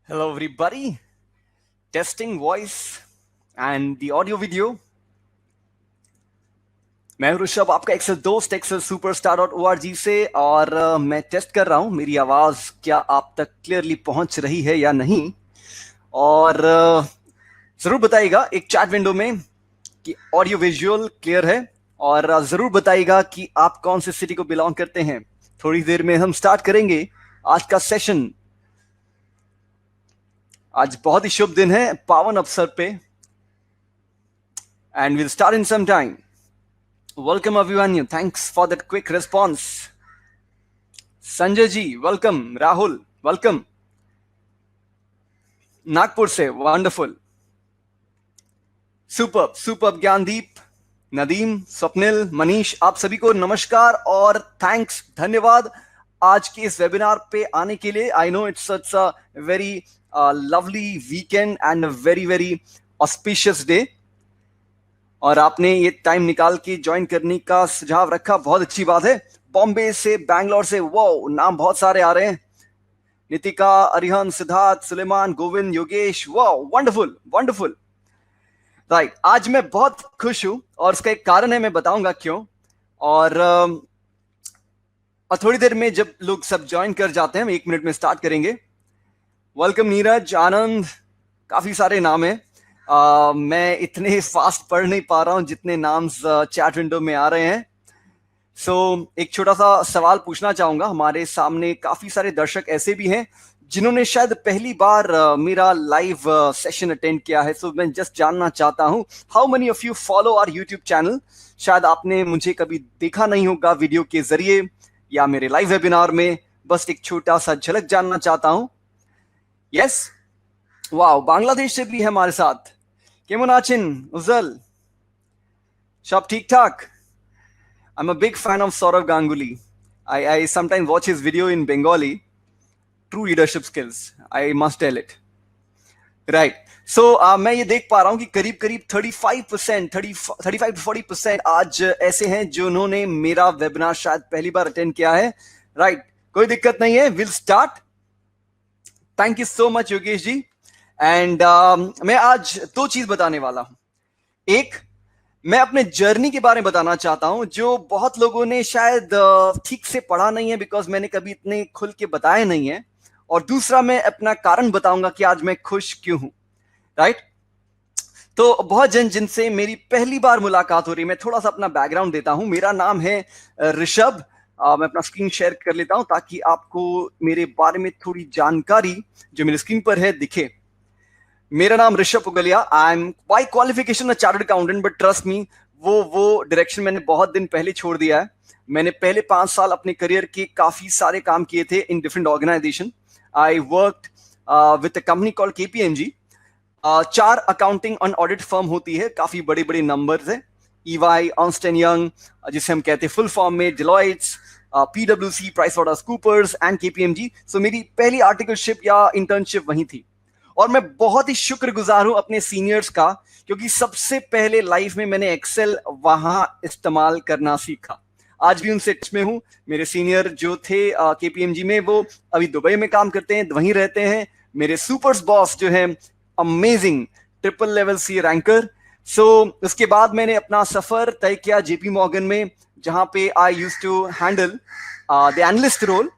Hello, everybody. Testing voice and the audio video. मैं ऋषभ, आपका Excel दोस्त एक्सेल सुपरस्टार .org से, और मैं टेस्ट कर रहा हूं मेरी आवाज क्या आप तक क्लियरली पहुंच रही है या नहीं। और जरूर बताइएगा एक चैट विंडो में कि ऑडियो विजुअल क्लियर है, और जरूर बताइएगा कि आप कौन से सिटी को बिलोंग करते हैं। थोड़ी देर में हम स्टार्ट करेंगे आज का सेशन। आज बहुत ही शुभ दिन है, पावन अवसर पे, and will start in some time. Welcome Abhimanyu, thanks for that quick response. Sanjay ji welcome, Rahul welcome, Nagpur से wonderful, super super. Gyandeep, Nadeem, Swapnil, Manish, आप सभी को नमस्कार और थैंक्स, धन्यवाद आज के इस वेबिनार पे आने के लिए। I know it's such a very lovely weekend and a very very auspicious day, और आपने ये टाइम निकाल के ज्वाइन करने का सुझाव रखा, बहुत अच्छी बात है। बॉम्बे से, बैंगलोर से, वो नाम बहुत सारे आ रहे हैं। नितिका, अरिहन, सिद्धार्थ, सुलेमान, गोविंद, योगेश, वो वंडरफुल वंडरफुल। राइट, आज मैं बहुत खुश हूं और उसका एक कारण है, मैं बताऊंगा क्यों। और थोड़ी देर में जब लोग सब ज्वाइन कर जाते हैं, हम 1 मिनट में स्टार्ट करेंगे। वेलकम नीरज, आनंद, काफी सारे नाम हैं। मैं इतने फास्ट पढ़ नहीं पा रहा हूं जितने नाम चैट विंडो में आ रहे हैं। सो एक छोटा सा सवाल पूछना चाहूंगा। हमारे सामने काफी सारे दर्शक ऐसे भी हैं जिन्होंने शायद पहली बार मेरा लाइव सेशन अटेंड किया है। सो मैं जस्ट जानना चाहता हूं, how many of you follow our YouTube channel. शायद आपने मुझे कभी देखा नहीं होगा वीडियो के जरिए या मेरे लाइव वेबिनार में, बस एक छोटा सा झलक जानना चाहता हूं। यस, वाओ, बांग्लादेश से भी है हमारे साथ। केमन आचिन उज्जल, सब ठीक ठाक। I'm a big fan of Saurav Ganguly. I sometimes watch his video in Bengali. True leadership skills, I must tell it. Right. So मैं ये देख पा रहा हूँ कि करीब करीब 35% 35 to 40% आज ऐसे हैं जिन्होंने मेरा वेबिनार शायद पहली बार अटेंड किया है। राइट, कोई दिक्कत नहीं है, will start. Thank you so much Yogesh ji. And मैं आज 2 चीज बताने वाला हूं। एक, मैं अपने जर्नी के बारे में बताना चाहता हूं जो बहुत लोगों ने शायद ठीक से पढ़ा नहीं है, बिकॉज मैंने कभी इतने खुल के बताया नहीं है। और दूसरा, मैं अपना कारण बताऊंगा कि आज मैं खुश क्यों हूं। राइट, तो बहुत जिनसे मेरी पहली बार मुलाकात हो रही है, मैं थोड़ा सा अपना बैकग्राउंड देता हूं। मेरा नाम है ऋषभ। मैं अपना स्क्रीन शेयर कर लेता हूं ताकि आपको मेरे बारे में थोड़ी जानकारी जो मेरी स्क्रीन पर है दिखे। मेरा नाम Rishabh Pugalia, I am by qualification a chartered accountant, but trust me, वो डायरेक्शन मैंने बहुत दिन पहले छोड़ दिया है। मैंने पहले 5 साल अपने करियर के काफी सारे काम किए थे in different organisation. I worked with a company called KPMG. 4 accounting and audit firm होती है, काफी बड़े बड़े नंबर्स है। ईवाई, अर्नस्ट एंड यंग, जिसे हम कहते हैं फुल फॉर्म में डिलॉयट्स, पीडब्ल्यूसी, प्राइसवाटरहॉउसकूपर्स एंड केपीएमजी। सो मेरी पहली आर्टिकलशिप या इंटर्नशिप वहीं थी। और मैं बहुत ही शुक्रगुजार हूं अपने सीनियर्स का, क्योंकि सबसे पहले लाइफ में मैंने एक्सेल वहां इस्तेमाल करना सीखा। आज भी उनसे टच में हूं। मेरे सीनियर जो थे केपीएमजी में, वो अभी दुबई में काम करते हैं, वहीं रहते हैं। मेरे सुपर्स बॉस जो है, अमेजिंग ट्रिपल लेवल सी रैंकर। सो उसके बाद मैंने अपना सफर तय किया जेपी मॉर्गन में, जहां पे I used to handle the analyst role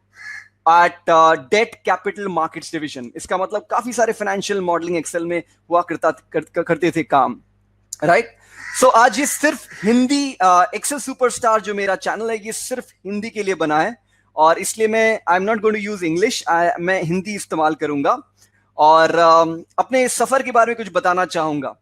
at debt capital markets division. इसका मतलब काफी सारे फाइनेंशियल मॉडलिंग एक्सेल में हुआ करते थे काम। राइट, सो आज ये सिर्फ हिंदी एक्सेल सुपरस्टार जो मेरा चैनल है, ये सिर्फ हिंदी के लिए बना है, और इसलिए मैं I am not going to use English, मैं हिंदी इस्तेमाल करूंगा। और अपने सफर के बारे में कुछ बताना चाहूंगा,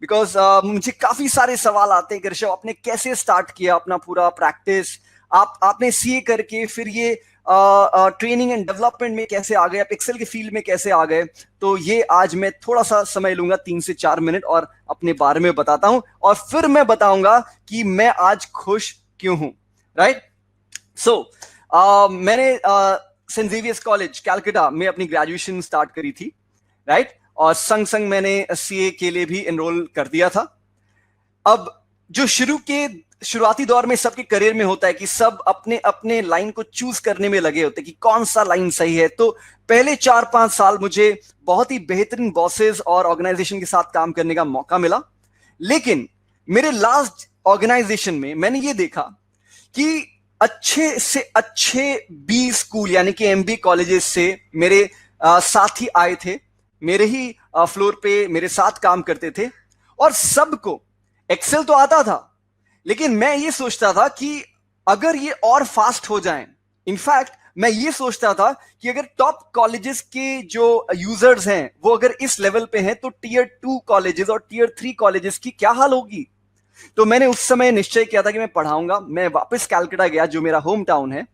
बिकॉज मुझे काफी सारे सवाल आते हैं कि ऋषभ, आपने कैसे स्टार्ट किया अपना पूरा प्रैक्टिस, आपने सीए करके फिर ये ट्रेनिंग एंड डेवलपमेंट में कैसे आ गए, आप एक्सेल के फील्ड में कैसे आ गए। तो ये आज मैं थोड़ा सा समय लूंगा, 3 से 4 मिनट, और अपने बारे में बताता हूं, और फिर मैं बताऊंगा कि मैं आज खुश क्यों हूं। राइट, सो मैंने सेंट जेवियर्स कॉलेज कैलकाटा में अपनी ग्रेजुएशन स्टार्ट करी थी। राइट, और संग संग मैंने सीए के लिए भी एनरोल कर दिया था। अब जो शुरुआती दौर में सबके करियर में होता है कि सब अपने अपने लाइन को चूज करने में लगे होते हैं कि कौन सा लाइन सही है। तो पहले 4-5 साल मुझे बहुत ही बेहतरीन बॉसेस और ऑर्गेनाइजेशन के साथ काम करने का मौका मिला, लेकिन मेरे लास्ट ऑर्गेनाइजेशन में मैंने ये देखा कि अच्छे से अच्छे बी स्कूल यानी कि एमबी कॉलेजेस से मेरे साथी आए थे, मेरे ही फ्लोर पे मेरे साथ काम करते थे, और सबको एक्सेल तो आता था, लेकिन मैं ये सोचता था कि अगर ये और फास्ट हो जाए, इनफैक्ट मैं ये सोचता था कि अगर टॉप कॉलेजेस के जो यूजर्स हैं वो अगर इस लेवल पे हैं तो टीयर 2 कॉलेजेस और टीयर 3 कॉलेजेस की क्या हाल होगी। तो मैंने उस समय निश्चय किया था कि मैं पढ़ाऊंगा। मैं वापस कैलकाटा गया जो मेरा होम टाउन है।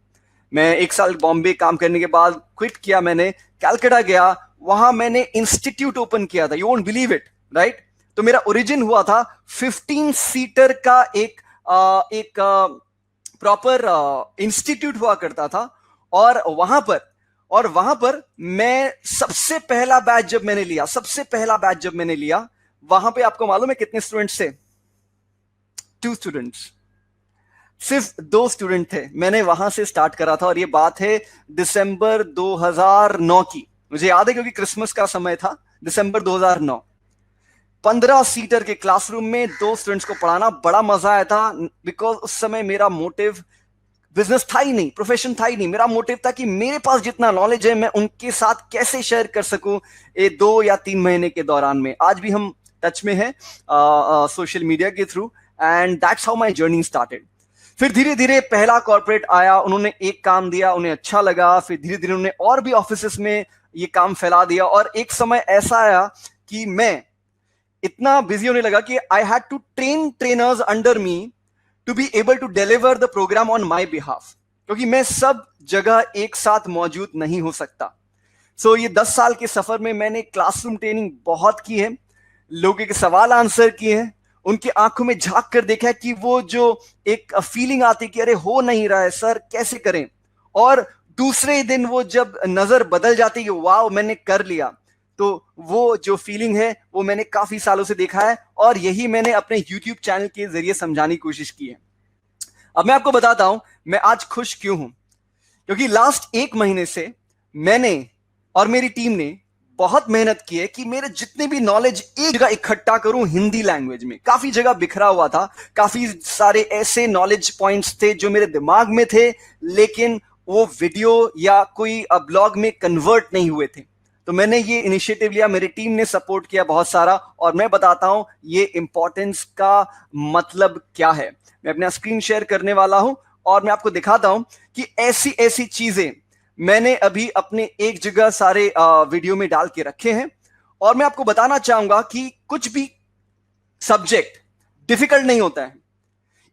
मैं 1 साल बॉम्बे काम करने के बाद क्विट किया, मैंने कैलकाटा गया, वहां मैंने इंस्टीट्यूट ओपन किया था। You won't believe it, right. तो मेरा ओरिजिन हुआ था 15 सीटर का एक प्रॉपर इंस्टीट्यूट हुआ करता था, और वहां पर मैं सबसे पहला बैच जब मैंने लिया वहां पे आपको मालूम है कितने स्टूडेंट्स थे? 2 स्टूडेंट्स, सिर्फ 2 स्टूडेंट थे। मैंने वहां से स्टार्ट करा था और ये बात है दिसंबर 2009 की, मुझे याद है क्योंकि क्रिसमस का समय था, दिसंबर 2009। 15 सीटर के क्लासरूम में 2 स्टूडेंट्स को पढ़ाना, बड़ा मजा आया था। बिकॉज उस समय मेरा मोटिव बिजनेस था ही नहीं, प्रोफेशन था ही नहीं। मेरा मोटिव था कि मेरे पास जितना नॉलेज है मैं उनके साथ कैसे शेयर कर सकूं ये 2 या 3 महीने के दौरान में। आज भी हम टच में हैं सोशल मीडिया के through, and that's how my journey started. फिर धीरे धीरे पहला कॉर्पोरेट आया, उन्होंने एक काम दिया, उन्हें अच्छा लगा, फिर धीरे धीरे उन्होंने और भी ऑफिसेस में ये काम फैला दिया, और एक समय ऐसा आया कि मैं इतना बिजी होने लगा कि I had to train trainers under me to be able to deliver the programme on my behalf, क्योंकि मैं सब जगह एक साथ मौजूद नहीं हो सकता। सो ये 10 साल के सफर में मैंने क्लासरूम ट्रेनिंग बहुत की है, लोगों के सवाल आंसर किए हैं, उनकी आंखों में झांक कर देखा है कि वो जो एक फीलिंग आती कि अरे हो नहीं रहा है सर, कैसे करें, और दूसरे दिन वो जब नजर बदल जाती कि वाह मैंने कर लिया, तो वो जो फीलिंग है वो मैंने काफी सालों से देखा है, और यही मैंने अपने YouTube चैनल के जरिए समझाने की कोशिश की है। अब मैं आपको बताता हूं मैं आज खुश क्यों हूं, क्योंकि लास्ट 1 महीने से मैंने और मेरी टीम ने बहुत मेहनत की है कि मेरे जितने भी नॉलेज एक जगह इकट्ठा करूं हिंदी लैंग्वेज में। काफी जगह बिखरा हुआ था, काफी सारे ऐसे नॉलेज पॉइंट्स थे जो मेरे दिमाग में थे, लेकिन वो वीडियो या कोई ब्लॉग में कन्वर्ट नहीं हुए थे। तो मैंने ये इनिशिएटिव लिया, मेरी टीम ने सपोर्ट किया बहुत सारा, और मैं बताता हूं ये इंपॉर्टेंस का मतलब क्या है। मैं अपना स्क्रीन शेयर करने वाला हूं और मैं आपको दिखाता हूं कि ऐसी ऐसी चीजें मैंने अभी अपने एक जगह सारे वीडियो में डाल के रखे हैं। और मैं आपको बताना चाहूंगा कि कुछ भी सब्जेक्ट डिफिकल्ट नहीं होता है,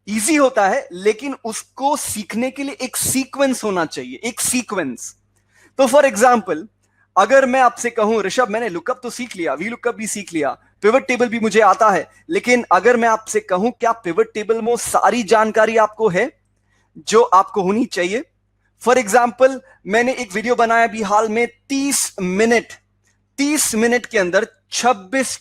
इजी होता है, लेकिन उसको सीखने के लिए एक सीक्वेंस होना चाहिए, एक सीक्वेंस। तो फॉर एग्जाम्पल अगर मैं आपसे कहूं ऋषभ मैंने लुकअप तो सीख लिया, वी लुकअप भी सीख लिया, पिवट टेबल भी मुझे आता है, लेकिन अगर मैं आपसे कहूं क्या पिवट टेबल में सारी जानकारी आपको है जो आपको होनी चाहिए? फॉर एग्जाम्पल मैंने एक वीडियो बनाया अभी हाल में 30 मिनट के अंदर 26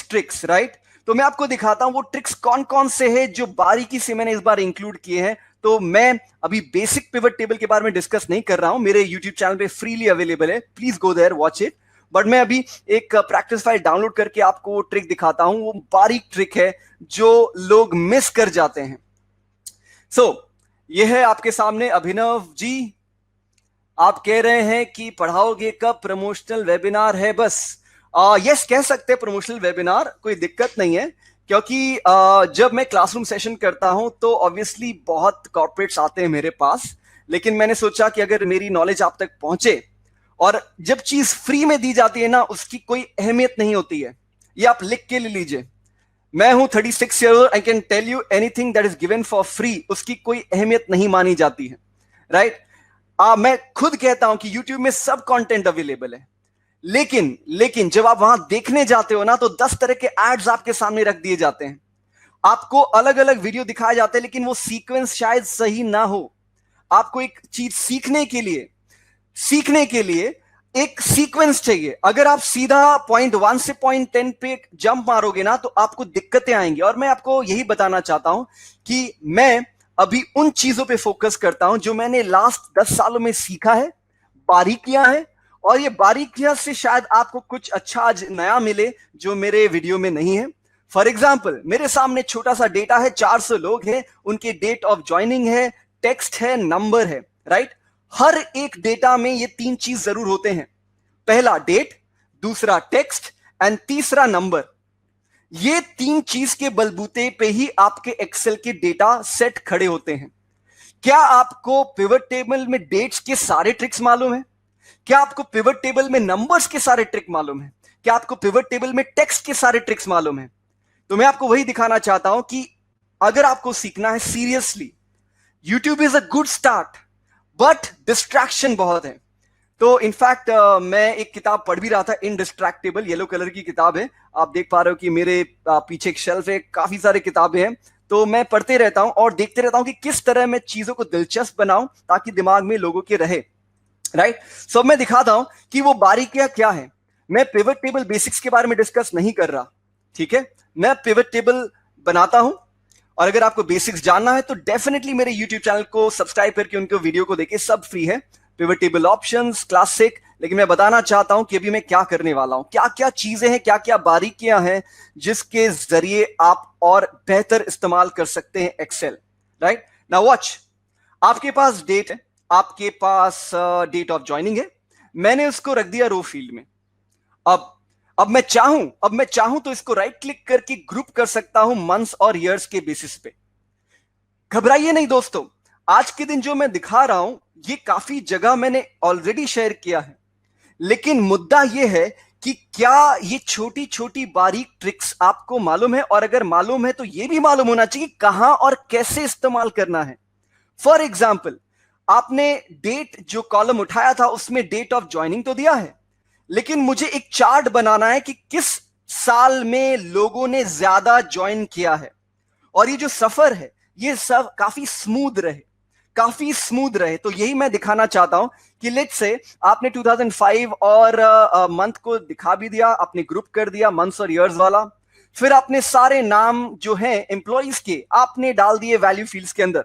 ट्रिक्स, राइट। तो मैं आपको दिखाता हूं वो ट्रिक्स कौन कौन से हैं जो बारीकी से मैंने इस बार इंक्लूड किए हैं। तो मैं अभी बेसिक पिवट टेबल के बारे में डिस्कस नहीं कर रहा हूं, मेरे YouTube चैनल पे फ्रीली अवेलेबल है, please go there watch it. But मैं अभी एक प्रैक्टिस फाइल डाउनलोड करके आपको वो ट्रिक दिखाता हूं, वो बारीक ट्रिक है जो लोग मिस कर जाते हैं। सो ये है आपके सामने अभिनव जी, आप कह रहे हैं कि पढ़ाओगे कब, प्रमोशनल वेबिनार है बस। यस कह सकते हैं प्रमोशनल वेबिनार, कोई दिक्कत नहीं है, क्योंकि जब मैं क्लासरूम सेशन करता हूं तो ऑब्वियसली बहुत कॉर्पोरेट्स आते हैं मेरे पास, लेकिन मैंने सोचा कि अगर मेरी नॉलेज आप तक पहुंचे, और जब चीज फ्री में दी जाती है ना उसकी कोई अहमियत नहीं होती है। ये आप लिख के ले लीजिए, मैं हूं 36 year old, I can tell you anything that is given for free उसकी कोई अहमियत नहीं मानी जाती है, राइट। मैं खुद कहता हूं कि YouTube में सब कंटेंट अवेलेबल है, लेकिन जब आप वहां देखने जाते हो ना तो 10 तरह के एड्स आपके सामने रख दिए जाते हैं, आपको अलग अलग वीडियो दिखाए जाते हैं, लेकिन वो सीक्वेंस शायद सही ना हो। आपको एक चीज सीखने के लिए एक सीक्वेंस चाहिए। अगर आप सीधा पॉइंट 1 से पॉइंट 10 पे जंप मारोगे ना तो आपको दिक्कतें आएंगी। और मैं आपको यही बताना चाहता हूं कि मैं अभी उन चीजों पे फोकस करता हूं जो मैंने लास्ट 10 सालों में सीखा है, बारीकियां हैं। और ये बारीकियां से शायद आपको कुछ अच्छा आज नया मिले जो मेरे वीडियो में नहीं है। फॉर एग्जाम्पल, मेरे सामने छोटा सा डेटा है, 400 लोग हैं, उनके डेट ऑफ ज्वाइनिंग है, टेक्स्ट है, नंबर है, राइट। हर एक डेटा में ये 3 चीज जरूर होते हैं। पहला डेट, दूसरा टेक्स्ट एंड तीसरा नंबर। ये 3 चीज के बलबूते पे ही आपके एक्सेल के डेटा सेट खड़े होते हैं। क्या आपको पिवट टेबल में डेट्स के सारे ट्रिक्स मालूम है? क्या आपको पिवट टेबल में नंबर्स के सारे ट्रिक मालूम है? क्या आपको पिवट टेबल में टेक्स्ट के सारे ट्रिक्स मालूम है? तो मैं आपको वही दिखाना चाहता हूं कि अगर आपको सीखना है seriously, YouTube is a good start, but distraction बहुत है। तो इनफैक्ट मैं एक किताब पढ़ भी रहा था, इनडिस्ट्रैक्टेबल, येलो कलर की किताब है। आप देख पा रहे हो कि मेरे पीछे एक शेल्फ है, काफी सारी किताबें हैं। तो मैं पढ़ते रहता हूं और देखते रहता हूं कि किस तरह मैं चीजों को दिलचस्प बनाऊं ताकि दिमाग में लोगों के रहे, राइट। सो मैं दिखाता हूं कि वो बारीकियां क्या है। मैं पिवट टेबल बेसिक्स के बारे में डिस्कस नहीं कर रहा, ठीक है। मैं पिवट टेबल बनाता हूं, और अगर आपको बेसिक्स जानना है तो डेफिनेटली मेरे यूट्यूब चैनल को सब्सक्राइब करके उनके वीडियो को देखें, सब फ्री है। Pivot table options, classic. लेकिन मैं बताना चाहता हूं कि अभी मैं क्या करने वाला हूं, क्या क्या चीजें हैं, क्या क्या बारीकियां हैं जिसके जरिए आप और बेहतर इस्तेमाल कर सकते हैं एक्सेल, राइट। नाउ वॉच, आपके पास डेट है, आपके पास डेट ऑफ ज्वाइनिंग है, मैंने उसको रख दिया रो फील्ड में। अब मैं चाहूं तो इसको राइट क्लिक करके ग्रुप कर सकता हूं मंथ्स और ईयर्स के बेसिस पे। घबराइए नहीं दोस्तों, आज के दिन जो मैं दिखा रहा हूं ये काफी जगह मैंने ऑलरेडी शेयर किया है, लेकिन मुद्दा यह है कि क्या ये छोटी छोटी बारीक ट्रिक्स आपको मालूम है, और अगर मालूम है तो यह भी मालूम होना चाहिए कहां और कैसे इस्तेमाल करना है। फॉर एग्जाम्पल, आपने डेट जो कॉलम उठाया था उसमें डेट ऑफ ज्वाइनिंग तो दिया है, लेकिन मुझे एक चार्ट बनाना है कि किस साल में लोगों ने ज्यादा ज्वाइन किया है, और ये जो सफर है ये सब काफी स्मूथ रहे, काफी स्मूथ रहे। तो यही मैं दिखाना चाहता हूं कि लेट्स से आपने 2005 और मंथ को दिखा भी दिया, आपने ग्रुप कर दिया मंथ्स और ईयर्स वाला, फिर आपने सारे नाम जो हैं एम्प्लॉइज के आपने डाल दिए वैल्यू फील्ड्स के अंदर।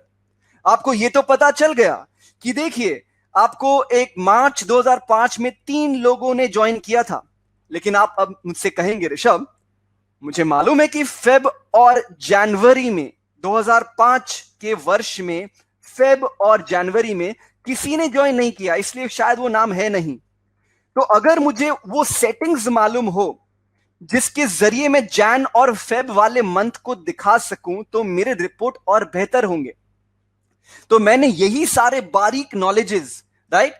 आपको ये तो पता चल गया कि देखिए, आपको एक मार्च 2005 में 3 लोगों ने ज्वाइन किया था, लेकिन आप अब मुझसे कहेंगे ऋषभ, मुझे मालूम है कि फेब और जनवरी में 2005 के वर्ष में फेब और जनवरी में किसी ने ज्वाइन नहीं किया, इसलिए शायद वो नाम है नहीं। तो अगर मुझे वो सेटिंग्स मालूम हो जिसके जरिए मैं जैन और फेब वाले मंथ को दिखा सकूं तो मेरे रिपोर्ट और बेहतर होंगे। तो मैंने यही सारे बारीक नॉलेजेस, राइट,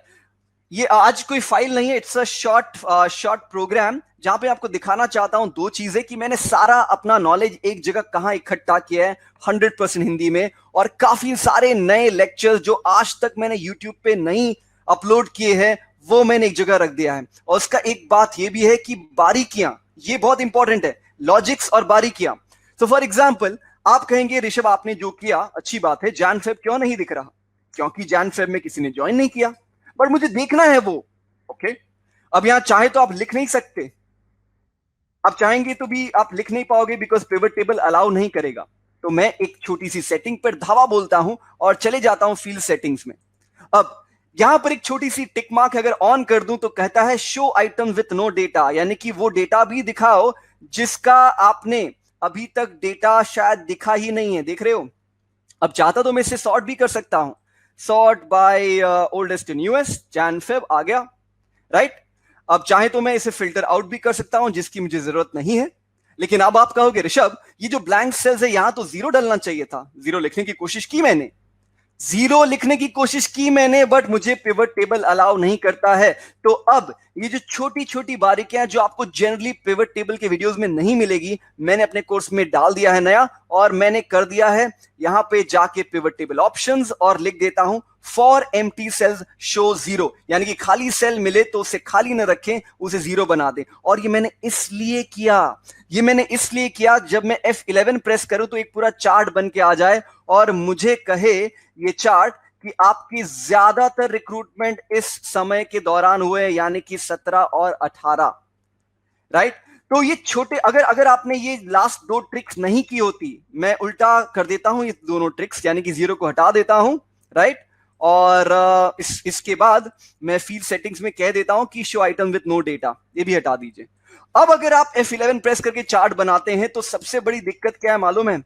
ये आज कोई फाइल नहीं है, इट्स अ शॉर्ट प्रोग्राम जहां पे आपको दिखाना चाहता हूं 2 चीजें कि मैंने सारा अपना नॉलेज एक जगह कहां इकट्ठा किया है 100% हिंदी में, और काफी सारे नए लेक्चर्स जो आज तक मैंने यूट्यूब पे नहीं अपलोड किए हैं वो मैंने एक जगह रख दिया है। और उसका एक बात ये भी है कि बारीकियां ये बहुत इंपॉर्टेंट है, लॉजिक्स और बारीकियां। तो फॉर एग्जाम्पल, आप कहेंगे ऋषभ आपने जो किया अच्छी बात है, जैन फेब क्यों नहीं दिख रहा? क्योंकि जैन फेब में किसी ने ज्वाइन नहीं किया, पर मुझे देखना है वो। ओके, अब यहां चाहे तो आप लिख नहीं सकते, आप चाहेंगे तो भी आप लिख नहीं पाओगे बिकॉज पिवट टेबल अलाउ नहीं करेगा। तो मैं एक छोटी सी सेटिंग पर धावा बोलता हूं और चले जाता हूं फील्ड सेटिंग्स में। अब यहां पर एक छोटी सी टिक मार्क अगर ऑन कर दूं तो कहता है show item with no data, यानी कि वो डेटा भी दिखाओ जिसका आपने अभी तक डेटा शायद दिखा ही नहीं है। देख रहे हो, अब चाहता तो मैं इसे सॉर्ट भी कर सकता हूं, sort by oldest to newest, Jan Feb आ गया, राइट। अब चाहे तो मैं इसे फिल्टर आउट भी कर सकता हूं जिसकी मुझे जरूरत नहीं है। लेकिन अब आप कहोगे ऋषभ ये जो ब्लैंक सेल्स है यहां तो जीरो डलना चाहिए था, जीरो लिखने की कोशिश की मैंने, जीरो लिखने की कोशिश की मैंने, बट मुझे पिवट टेबल अलाउ नहीं करता है। तो अब ये जो छोटी छोटी बारीकियां जो आपको जनरली पिवट टेबल के वीडियोस में नहीं मिलेगी, मैंने अपने कोर्स में डाल दिया है नया, और मैंने कर दिया है यहां पे जाके पिवट टेबल ऑप्शंस और लिख देता हूं for empty cells show zero, यानी कि खाली सेल मिले तो उसे खाली न रखें, उसे जीरो बना दें। और ये मैंने इसलिए किया जब मैं F11 प्रेस करूं तो एक पूरा चार्ट बन के आ जाए और मुझे कहे ये चार्ट कि आपकी ज्यादातर रिक्रूटमेंट इस समय के दौरान हुए, यानी कि 17 और 18, राइट। तो ये छोटे, अगर अगर आपने ये लास्ट दो ट्रिक्स नहीं की होती, मैं उल्टा कर देता हूं ये दोनों ट्रिक्स, यानी कि 0 को हटा देता हूं, राइट। और इसके बाद मैं फील्ड सेटिंग्स में कह देता हूं कि show item with no data, ये भी हटा दीजिए। अब अगर आप F11 प्रेस करके चार्ट बनाते हैं तो सबसे बड़ी दिक्कत क्या है मालूम है?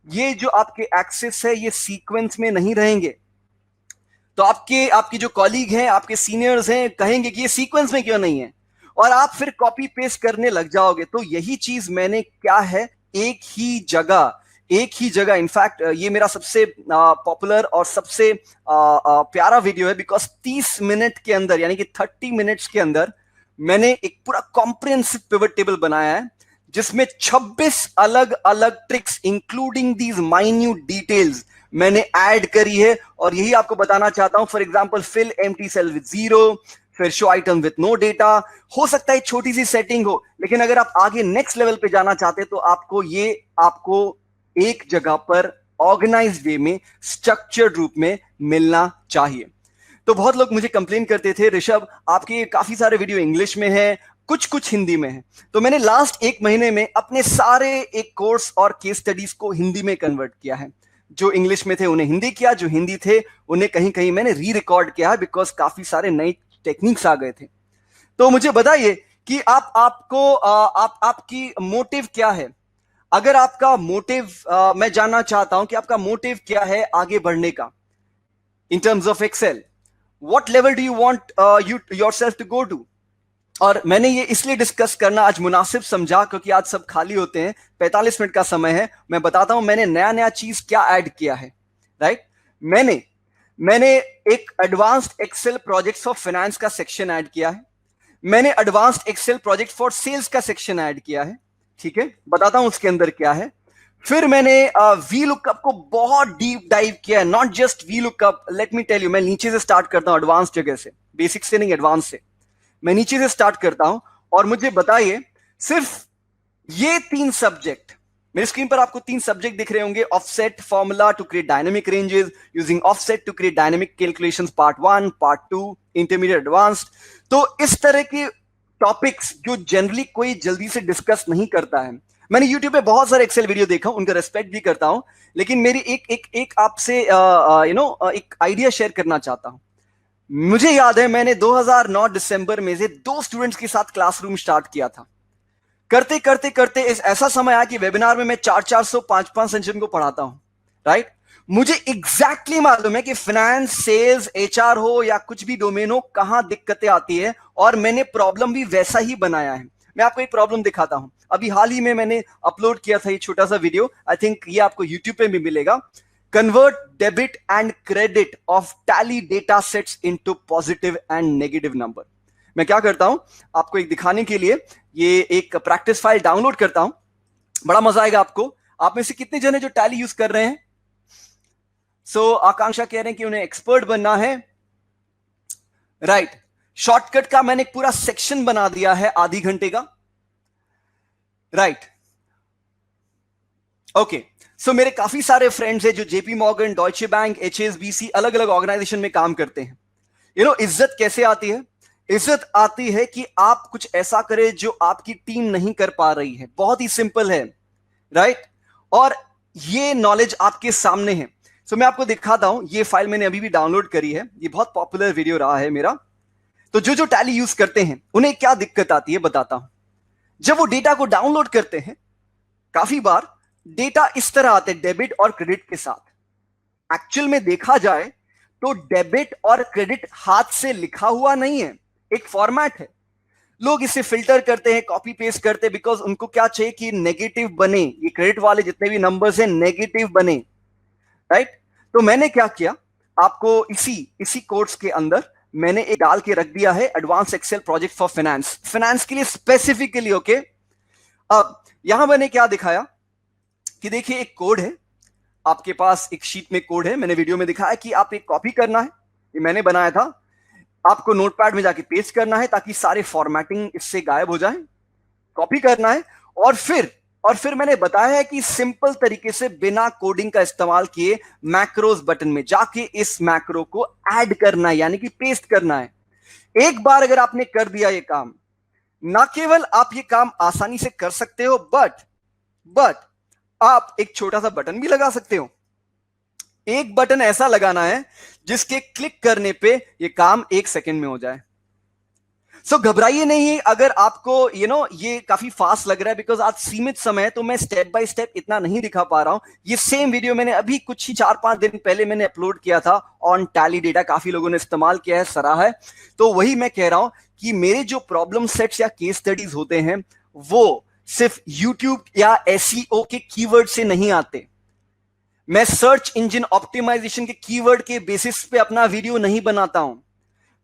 ये जो आपके एक्सेस है ये सीक्वेंस में नहीं रहेंगे। तो आपकी जो कॉलीग हैं, आपके सीनियर्स हैं, कहेंगे कि ये सीक्वेंस में क्यों नहीं है, और आप फिर कॉपी पेस्ट करने लग जाओगे। तो यही चीज मैंने क्या है, एक ही जगह इनफैक्ट ये मेरा सबसे पॉपुलर और सबसे प्यारा वीडियो है, बिकॉज 30 मिनट के अंदर, यानी कि 30 मिनट्स के अंदर मैंने एक पूरा कॉम्प्रिहेंसिव पिवट टेबल बनाया है, जिसमें 26 अलग अलग tricks including these minute details मैंने ऐड करी है। और यही आपको बताना चाहता हूं। For example, fill empty cell with 0, फिर show item with no data. हो सकता है छोटी सी सेटिंग हो, लेकिन अगर आप आगे नेक्स्ट लेवल पे जाना चाहते तो आपको एक जगह पर ऑर्गेनाइज्ड वे में, स्ट्रक्चर्ड रूप में मिलना चाहिए। तो बहुत लोग मुझे कंप्लेन करते थे, ऋषभ आपके काफी सारे वीडियो इंग्लिश में है, कुछ हिंदी में है। तो मैंने लास्ट एक महीने में अपने सारे एक कोर्स और केस स्टडीज को हिंदी में कन्वर्ट किया है। जो इंग्लिश में थे उन्हें हिंदी किया, जो हिंदी थे उन्हें कहीं कहीं मैंने री रिकॉर्ड किया है, बिकॉज काफी सारे नई टेक्निक्स आ गए थे। तो मुझे बताइए कि आपकी मोटिव क्या है? अगर आपका मोटिव, मैं जानना चाहता हूं कि आपका मोटिव क्या है आगे बढ़ने का in terms of Excel. What level do you want yourself to go to? और मैंने ये इसलिए डिस्कस करना आज मुनासिब समझा क्योंकि आज सब खाली होते हैं, 45 मिनट का समय है। मैं बताता हूं मैंने नया नया चीज क्या ऐड किया है, राइट। मैंने एक advanced Excel projects for finance का सेक्शन ऐड किया है। मैंने advanced Excel project for sales का सेक्शन ऐड किया है, ठीक है। बताता हूं उसके अंदर क्या है। फिर मैंने वी लुकअप को बहुत डीप डाइव किया है, not just V lookup. Let me tell you, मैं नीचे से स्टार्ट करता हूं, एडवांस जगह से, बेसिक से नहीं, एडवांस से। मैं नीचे से स्टार्ट करता हूं और मुझे बताइए, सिर्फ ये 3 सब्जेक्ट, मेरी स्क्रीन पर आपको 3 सब्जेक्ट दिख रहे होंगे। Offset formula to create dynamic ranges, using offset to create dynamic calculations, part 1, part 2, intermediate, advanced. तो इस तरह के टॉपिक्स जो जनरली कोई जल्दी से डिस्कस नहीं करता है। मैंने यूट्यूब पे बहुत सारे एक्सेल वीडियो देखा, उनका रेस्पेक्ट भी करता हूं, लेकिन मेरी एक आपसे एक आइडिया शेयर करना चाहता हूं। मुझे याद है मैंने 2009 दिसंबर में से 2 स्टूडेंट्स के साथ क्लासरूम स्टार्ट किया था। करते करते करते ऐसा समय आया कि वेबिनार में मैं 400 500 सेशन को पढ़ाता हूं, राइट। मुझे एग्जैक्टली मालूम है कि फाइनेंस, सेल्स, एचआर हो या कुछ भी डोमेन हो, कहां दिक्कतें आती है, और मैंने प्रॉब्लम भी वैसा ही बनाया है। मैं आपको एक प्रॉब्लम दिखाता हूं। अभी हाल ही में मैंने अपलोड किया था ये छोटा सा वीडियो, आई थिंक ये आपको यूट्यूब पे भी मिलेगा। Convert debit and credit of tally data sets into positive and negative number। मैं क्या करता हूं, आपको एक दिखाने के लिए ये एक प्रैक्टिस फाइल डाउनलोड करता हूं, बड़ा मजा आएगा आपको। आप में से कितने जने जो टैली यूज कर रहे हैं? आकांक्षा कह रहे हैं कि उन्हें एक्सपर्ट बनना है, राइट। शॉर्टकट का मैंने एक पूरा सेक्शन बना दिया है, आधी घंटे का, राइट। ओके, सो मेरे काफी सारे फ्रेंड्स हैं जो JP Morgan, Deutsche bank, HSBC, अलग अलग ऑर्गेनाइजेशन में काम करते हैं। इज्जत कैसे आती है? इज्जत आती है कि आप कुछ ऐसा करें जो आपकी टीम नहीं कर पा रही है। बहुत ही सिंपल है, राइट। और ये नॉलेज आपके सामने है। मैं आपको दिखाता हूं, ये फाइल मैंने अभी भी डाउनलोड करी है, ये बहुत पॉपुलर वीडियो रहा है मेरा। तो जो टैली यूज करते हैं उन्हें क्या दिक्कत आती है बताता हूं। जब वो डेटा को डाउनलोड करते हैं, काफी बार डेटा इस तरह आते हैं, डेबिट और क्रेडिट के साथ। एक्चुअल में देखा जाए तो डेबिट और क्रेडिट हाथ से लिखा हुआ नहीं है, एक फॉर्मेट है। लोग इसे फिल्टर करते हैं, कॉपी पेस्ट करते हैं, बिकॉज उनको क्या चाहिए कि नेगेटिव बने, ये क्रेडिट वाले जितने भी नंबर्स हैं नेगेटिव बने, राइट। तो मैंने क्या किया, आपको इसी कोर्स के अंदर मैंने एक डाल के रख दिया है, advance Excel project for finance के लिए स्पेसिफिकली, ओके। अब यहां मैंने क्या दिखाया कि देखिए एक कोड है, आपके पास एक शीट में कोड है, मैंने वीडियो में दिखाया कि आप एक कॉपी करना है, ये मैंने बनाया था। आपको नोटपैड में जाके पेस्ट करना है ताकि सारे फॉर्मेटिंग इससे गायब हो जाए। कॉपी करना है और फिर और फिर मैंने बताया है कि सिंपल तरीके से बिना कोडिंग का इस्तेमाल किए मैक्रोस बटन में जाके इस मैक्रो को ऐड करना है, यानी कि पेस्ट करना है। एक बार अगर आपने कर दिया ये काम, ना केवल आप ये काम आसानी से कर सकते हो, बट आप एक छोटा सा बटन भी लगा सकते हो। एक बटन ऐसा लगाना है जिसके क्लिक करने पे ये काम 1 सेकंड में हो जाए। सो घबराइए नहीं अगर आपको ये काफी फास्ट लग रहा है, बिकॉज आज सीमित समय है तो मैं स्टेप बाय स्टेप इतना नहीं दिखा पा रहा हूं। ये सेम वीडियो मैंने अभी कुछ ही 4-5 दिन पहले मैंने अपलोड किया था ऑन टैली डेटा, काफी लोगों ने इस्तेमाल किया है, सराहा है। तो वही मैं कह रहा हूं कि मेरे जो प्रॉब्लम सेट्स या केस स्टडीज होते हैं वो सिर्फ यूट्यूब या एसईओ के कीवर्ड से नहीं आते। मैं सर्च इंजन ऑप्टिमाइजेशन के कीवर्ड के बेसिस पे अपना वीडियो नहीं बनाता हूं।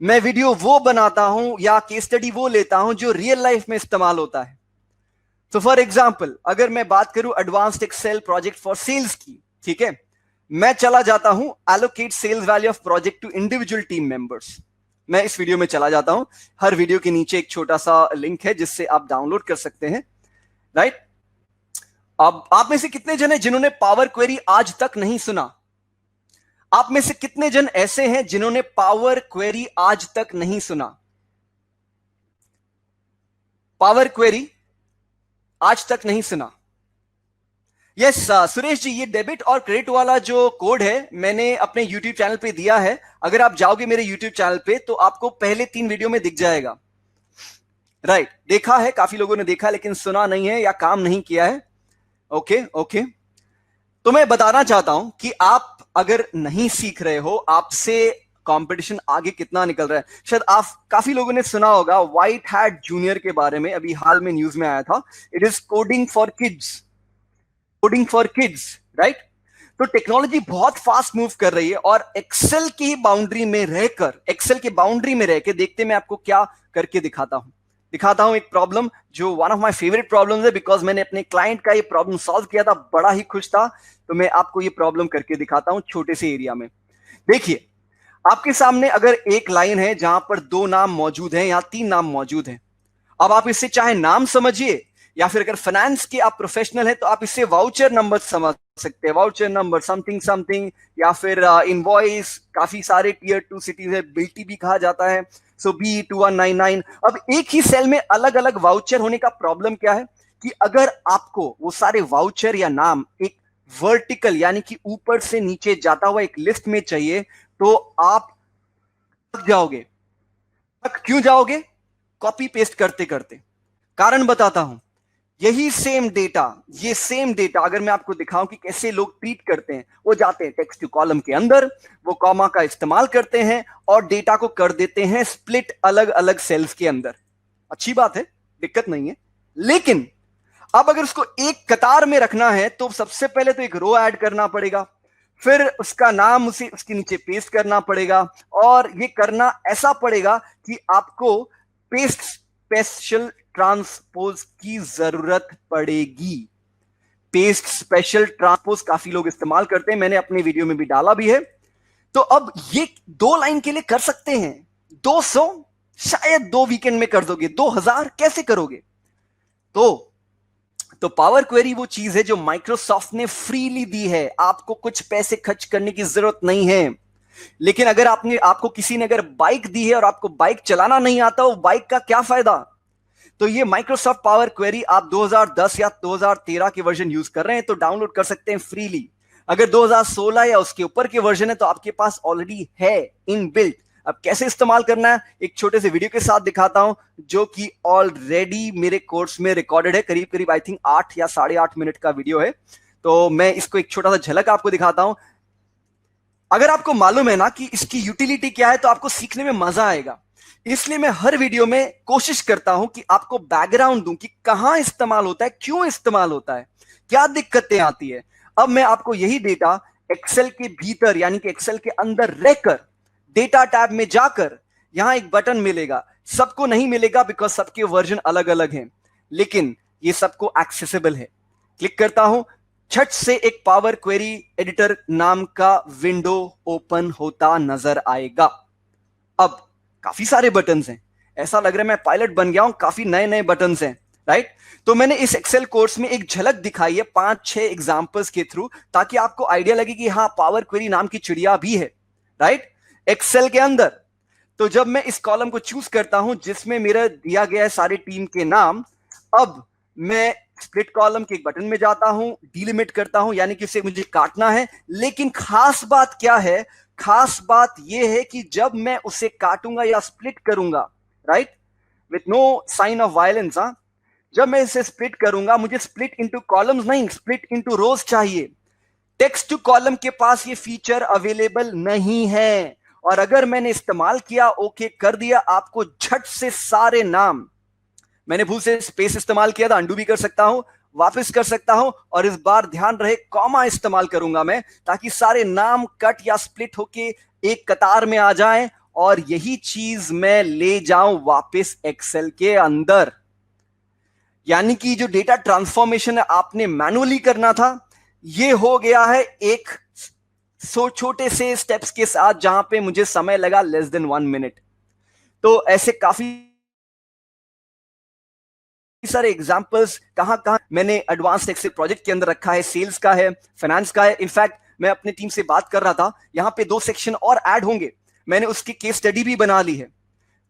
मैं वीडियो वो बनाता हूं या केस स्टडी वो लेता हूं जो रियल लाइफ में इस्तेमाल होता है। तो फॉर एग्जांपल अगर मैं बात करूं advanced Excel project for sales की, ठीक है, मैं चला जाता हूं allocate sales value of project to individual team members. मैं इस वीडियो में चला जाता हूं, हर वीडियो के नीचे एक छोटा सा लिंक है जिससे आप डाउनलोड कर सकते हैं, राइट। अब आप में से कितने जन हैं जिन्होंने पावर क्वेरी आज तक नहीं सुना? आप में से कितने जन ऐसे हैं जिन्होंने पावर क्वेरी आज तक नहीं सुना? पावर क्वेरी आज तक नहीं सुना? यस सुरेश जी, ये डेबिट और क्रेडिट वाला जो कोड है मैंने अपने YouTube चैनल पे दिया है। अगर आप जाओगे मेरे YouTube चैनल पे तो आपको पहले 3 वीडियो में दिख जाएगा, राइट। देखा है, काफी लोगों ने देखा लेकिन सुना नहीं है या काम नहीं किया है। ओके। तो मैं बताना चाहता हूं कि आप अगर नहीं सीख रहे हो, आपसे कंपटीशन आगे कितना निकल रहा है। शायद आप काफी लोगों ने सुना होगा व्हाइट हैट जूनियर के बारे में, अभी हाल में न्यूज में आया था। It is coding for kids, right. तो टेक्नोलॉजी बहुत फास्ट मूव कर रही है और एक्सेल की बाउंड्री में रह के देखते मैं आपको क्या करके दिखाता हूं एक प्रॉब्लम जो one of my favourite problems है, बिकॉज मैंने अपने क्लाइंट का ये प्रॉब्लम सॉल्व किया था, बड़ा ही खुश था। तो मैं आपको ये प्रॉब्लम करके दिखाता हूं छोटे से एरिया में। देखिए, आपके सामने अगर एक लाइन है जहां पर 2 नाम मौजूद हैं या 3 नाम मौजूद हैं। अब आप इससे चाहे नाम समझिए या फिर अगर फाइनेंस के आप प्रोफेशनल हैं तो आप इससे वाउचर नंबर समझ सकते हैं, वाउचर नंबर समथिंग या फिर इनवॉइस। काफी सारे टियर 2 सिटीज है, बिल्टी भी कहा जाता है, सो B2199। अब एक ही सेल में अलग अलग वाउचर होने का प्रॉब्लम क्या है कि अगर आपको वो सारे वाउचर या नाम एक वर्टिकल यानी कि ऊपर से नीचे जाता हुआ एक लिस्ट में चाहिए तो आप थक जाओगे। क्यों जाओगे? कॉपी पेस्ट करते करते। कारण बताता हूं, यही सेम डेटा अगर मैं आपको दिखाऊं कि कैसे लोग ट्रीट करते हैं, वो जाते हैं टेक्स्ट टू कॉलम के अंदर, वो कॉमा का इस्तेमाल करते हैं और डेटा को कर देते हैं स्प्लिट अलग अलग सेल्स के अंदर। अच्छी बात है, दिक्कत नहीं है, लेकिन अब अगर उसको एक कतार में रखना है तो सबसे पहले तो एक रो ऐड करना पड़ेगा, फिर उसका नाम उसके नीचे पेस्ट करना पड़ेगा, और ये करना ऐसा पड़ेगा कि आपको पेस्ट स्पेशल ट्रांसपोज की जरूरत पड़ेगी। पेस्ट स्पेशल ट्रांसपोज काफी लोग इस्तेमाल करते हैं, मैंने अपने वीडियो में भी डाला भी है। तो अब ये 2 लाइन के लिए कर सकते हैं 200, शायद 2 वीकेंड में कर दोगे। 2000 कैसे करोगे? तो पावर क्वेरी वो चीज है जो माइक्रोसॉफ्ट ने फ्रीली दी है, आपको कुछ पैसे खर्च करने की जरूरत नहीं है। लेकिन अगर आपको किसी ने अगर बाइक दी है और आपको बाइक चलाना नहीं आता, वो बाइक का क्या फायदा? तो ये माइक्रोसॉफ्ट पावर क्वेरी आप 2010 या 2013 के वर्जन यूज कर रहे हैं तो डाउनलोड कर सकते हैं फ्रीली। अगर 2016 या उसके ऊपर के वर्जन है तो आपके पास ऑलरेडी है इन बिल्ट। अब कैसे इस्तेमाल करना है एक छोटे से वीडियो के साथ दिखाता हूं, जो कि ऑलरेडी मेरे कोर्स में रिकॉर्डेड है। करीब करीब आई थिंक 8 या 8.5 मिनट का वीडियो है, तो मैं इसको एक छोटा सा झलक आपको दिखाता हूं। अगर आपको मालूम है ना कि इसकी यूटिलिटी क्या है तो आपको सीखने में मजा आएगा। इसलिए मैं हर वीडियो में कोशिश करता हूं कि आपको बैकग्राउंड दूं कि कहां इस्तेमाल होता है, क्यों इस्तेमाल होता है, क्या दिक्कतें आती है। अब मैं आपको यही डेटा एक्सेल के भीतर यानी कि एक्सेल के अंदर रहकर डेटा टैब में जाकर यहां एक बटन मिलेगा, सबको नहीं मिलेगा बिकॉज सबके वर्जन अलग अलग हैं, लेकिन ये सबको एक्सेसिबल है। क्लिक करता हूं, छट से एक पावर क्वेरी एडिटर नाम का विंडो ओपन होता नजर आएगा। अब काफी सारे बटन्स हैं, ऐसा लग रहा है मैं पायलट बन गया हूं, काफी नए नए बटन्स हैं, राइट। तो मैंने इस एक्सेल कोर्स में एक झलक दिखाई है 5-6 एग्जांपल्स के थ्रू, ताकि आपको आइडिया लगे कि हाँ, पावर क्वेरी नाम की चिड़िया भी है, राइट, एक्सेल के अंदर। तो जब मैं इस कॉलम को चूज करता हूं जिसमें मेरा दिया गया है सारे टीम के नाम, अब मैं स्प्लिट कॉलम के एक बटन में जाता हूं, डिलिमिट करता हूं, यानी कि उसे मुझे काटना है। लेकिन खास बात क्या है? खास बात यह है कि जब मैं उसे काटूंगा या स्प्लिट करूंगा, right, with no sign of violence, जब मैं इसे स्प्लिट करूंगा, मुझे स्प्लिट इनटू कॉलम्स नहीं, स्प्लिट इनटू रोज चाहिए। टेक्स्ट टू कॉलम के पास ये फीचर अवेलेबल नहीं है, और अगर मैंने इस्तेमाल किया, ओके कर दिया, आपको झट से सारे नाम, मैंने भूल से स्पेस इस्तेमाल किया था, अंडू भी कर सकता हूं, वापस कर सकता हूं, और इस बार ध्यान रहे कॉमा इस्तेमाल करूंगा मैं, ताकि सारे नाम कट या स्प्लिट होके एक कतार में आ जाएं, और यही चीज मैं ले जाऊं वापस एक्सेल के अंदर। यानी कि जो डेटा ट्रांसफॉर्मेशन आपने मैनुअली करना था, ये हो गया है एक छोटे से स्टेप्स के साथ, जहां पे मुझे समय लगा लेस देन 1 मिनट। तो ऐसे काफी सारे एग्जांपल्स कहां कहां मैंने एडवांस्ड एक्सेल प्रोजेक्ट के अंदर रखा है, सेल्स का है, फाइनेंस का है। इनफैक्ट मैं अपनी टीम से बात कर रहा था, यहां पे 2 सेक्शन और ऐड होंगे, मैंने उसकी केस स्टडी भी बना ली है।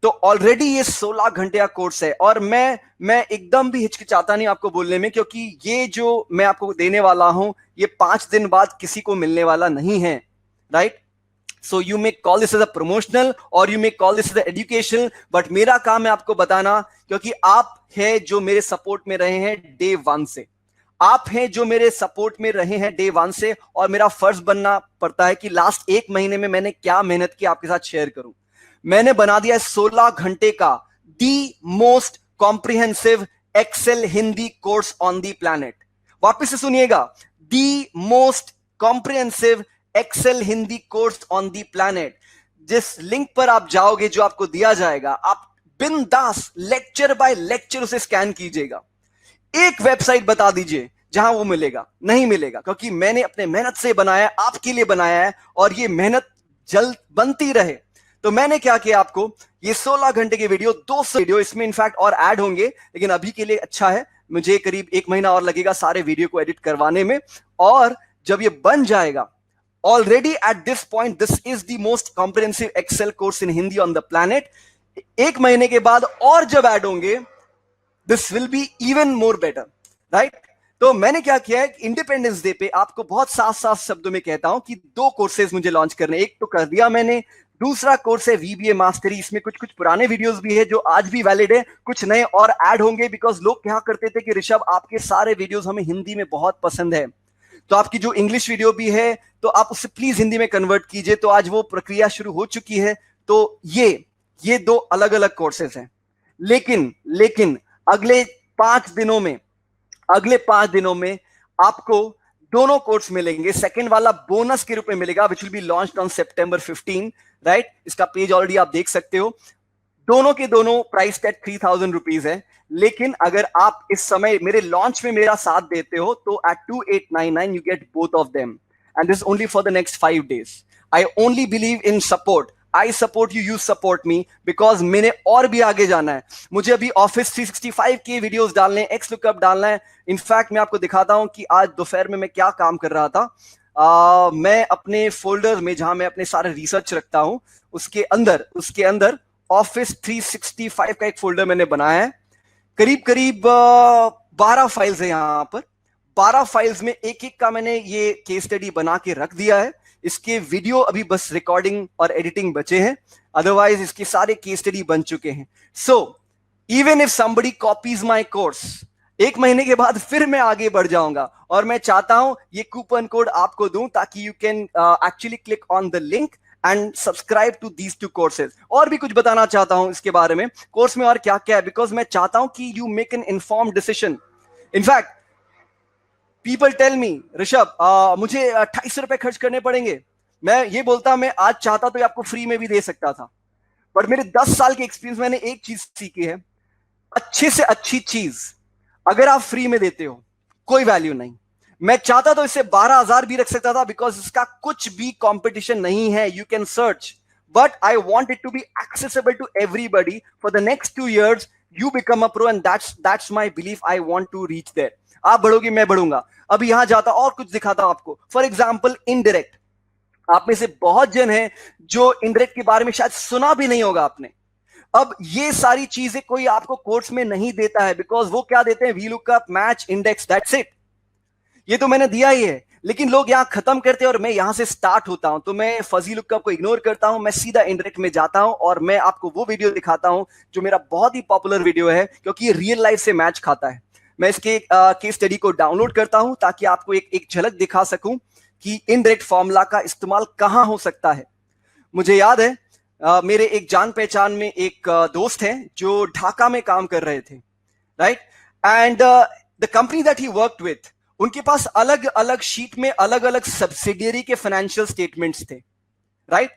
तो ऑलरेडी ये 16 घंटे का कोर्स है, और मैं एकदम भी हिचकिचाता नहीं आपको बोलने में, क्योंकि ये जो मैं आपको देने वाला हूं, ये 5 दिन बाद किसी को मिलने वाला नहीं है, right. So you may call this as a promotional or you may call this as educational, but मेरा काम है आपको बताना, क्योंकि आप है जो मेरे सपोर्ट में रहे हैं डे 1 से, आप हैं जो मेरे सपोर्ट में रहे हैं डे 1 से, और मेरा फर्ज बनना पड़ता है कि लास्ट 1 महीने में मैंने क्या मेहनत की आपके साथ शेयर करूं। मैंने बना दिया 16 घंटे का the most comprehensive Excel Hindi course on the planet. वापस से सुनिएगा, the most comprehensive Excel Hindi course on the planet. जिस लिंक पर आप जाओगे, जो आपको दिया जाएगा, आप बिंदास लेक्चर बाय लेक्चर उसे स्कैन कीजिएगा। एक वेबसाइट बता दीजिए जहां वो मिलेगा, नहीं मिलेगा, क्योंकि मैंने अपने मेहनत से बनाया है, आपके लिए बनाया है, और ये मेहनत जल्द बनती रहे। तो मैंने क्या किया, आपको ये 16 घंटे के वीडियो, 200 वीडियो, इसमें इनफैक्ट और ऐड होंगे, लेकिन अभी के लिए अच्छा है, मुझे करीब 1 महीना और लगेगा सारे वीडियो को एडिट करवाने में। और जब ये बन जाएगा, already at this point this is the most comprehensive Excel course in Hindi on the planet. 1 महीने के बाद और जब ऐड होंगे, this will be even more better, right. तो मैंने क्या किया है, इंडिपेंडेंस डे पे आपको बहुत साफ साफ शब्दों में कहता हूं कि 2 कोर्सेज मुझे लॉन्च करने, एक तो कर दिया मैंने, दूसरा कोर्स है वीबीए मास्टरी। इसमें कुछ कुछ पुराने वीडियोस भी है जो आज भी वैलिड है, कुछ नए और ऐड होंगे, बिकॉज लोग क्या करते थे कि ऋषभ, आपके सारे वीडियोस हमें हिंदी में बहुत पसंद है, तो आपकी जो इंग्लिश वीडियो भी है, तो आप उसे प्लीज हिंदी में कन्वर्ट कीजिए। तो आज वो प्रक्रिया शुरू हो चुकी है। तो ये 2 अलग अलग कोर्सेज हैं, लेकिन अगले 5 दिनों में आपको दोनों कोर्स मिलेंगे। सेकंड वाला बोनस के रूप में मिलेगा, which will be launched on September 15, right. इसका पेज ऑलरेडी आप देख सकते हो। दोनों के दोनों प्राइस टैग 3000 रुपीज है, लेकिन अगर आप इस समय मेरे लॉन्च में मेरा साथ देते हो, तो at 2899 you get both of them, and this only for the next 5 days। I only believe in support, I support you, you support me, because मैंने और भी आगे जाना है। मुझे अभी ऑफिस 365 के वीडियोस डालने हैं, एक्स लुकअप डालना है। इनफैक्ट मैं आपको दिखाता हूं कि आज दोपहर में मैं क्या काम कर रहा था। मैं अपने फोल्डर में, जहां मैं अपने सारे रिसर्च रखता हूं, उसके अंदर ऑफिस 365 का एक फोल्डर मैंने बनाया है। करीब करीब 12 फाइल्स है यहां पर। 12 फाइल्स में एक एक का मैंने ये केस स्टडी बना के रख दिया है। इसके वीडियो अभी बस रिकॉर्डिंग और एडिटिंग बचे हैं, अदरवाइज इसके सारे केस स्टडी बन चुके हैं। So even if somebody copies my course, 1 महीने के बाद फिर मैं आगे बढ़ जाऊंगा, और मैं चाहता हूं ये कूपन कोड आपको दूं, ताकि you can actually click on the link and subscribe to these 2 courses. और भी कुछ बताना चाहता हूं इसके बारे में, कोर्स में और क्या क्या है, बिकॉज मैं चाहता हूं कि you make an informed decision. In fact people tell me, Rishabh मुझे 2800 रुपए खर्च करने पड़ेंगे। मैं ये बोलता, मैं आज चाहता तो ये आपको फ्री में भी दे सकता था, बट मेरे 10 साल के एक्सपीरियंस, मैंने एक चीज सीखी है, अच्छे से अच्छी चीज अगर आप फ्री में देते हो, कोई वैल्यू नहीं। मैं चाहता तो इससे 12,000 भी रख सकता था, बिकॉज इसका कुछ भी कंपटीशन नहीं है, you can search, but I want it to be accessible to everybody for the next 2 years। You become a pro, and that's my belief. I want to reach there. आप बढ़ोगे, मैं बढ़ूंगा. अभी यहां जाता और कुछ दिखाता हूं आपको. For example, indirect. आप में से बहुत जन हैं जो इनडायरेक्ट के बारे में शायद सुना भी नहीं होगा आपने. अब ये सारी चीजें कोई आपको कोर्स में नहीं देता है, बिकॉज वो क्या देते हैं? We look up, match, index, that's it. ये तो मैंने दिया ही है, लेकिन लोग यहां खत्म करते हैं और मैं यहां से स्टार्ट होता हूं. तो मैं फजी लुकअप को इग्नोर करता हूं, मैं सीधा इंडायरेक्ट में जाता हूं और मैं आपको वो वीडियो दिखाता हूं जो मेरा बहुत ही पॉपुलर वीडियो है, क्योंकि ये रियल लाइफ से मैच खाता है. मैं इसके केस स्टडी को डाउनलोड करता हूं ताकि आपको एक झलक दिखा सकूं कि इनडायरेक्ट फॉर्मूला का इस्तेमाल कहां हो सकता है. मुझे याद है, मेरे एक जान पहचान में एक दोस्त है जो ढाका में काम कर रहे थे, right. And the company that he worked with, उनके पास अलग अलग शीट में अलग अलग सब्सिडियरी के फाइनेंशियल स्टेटमेंट्स थे, राइट.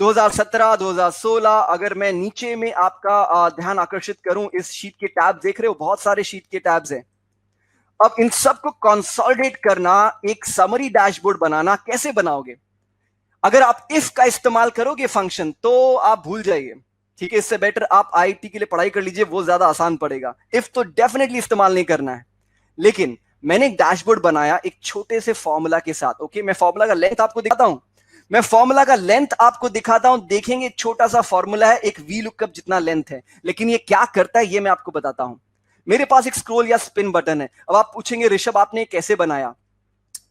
2017, 2016, अगर मैं नीचे में आपका ध्यान आकर्षित करूं, इस शीट के टैब देख रहे हो, बहुत सारे शीट के टैब्स हैं. अब इन सबको कंसोलिडेट करना, एक समरी डैशबोर्ड बनाना, कैसे बनाओगे? अगर आप इफ का इस्तेमाल करोगे फंक्शन, तो आप भूल जाइए, ठीक है. इससे बेटर आप आईआईटी के लिए पढ़ाई कर लीजिए, वो ज्यादा आसान पड़ेगा. इफ तो डेफिनेटली इस्तेमाल नहीं करना है. लेकिन मैंने एक डैशबोर्ड बनाया एक छोटे से फॉर्मूला के साथ. ओके, मैं फॉर्मूला का लेंथ आपको दिखाता हूं. देखेंगे छोटा सा फॉर्मूला है, एक वी लुकअप जितना लेंथ है, लेकिन ये क्या करता है ये मैं आपको बताता हूं. मेरे पास एक स्क्रॉल या स्पिन बटन है. अब आप पूछेंगे ऋषभ आपने कैसे बनाया?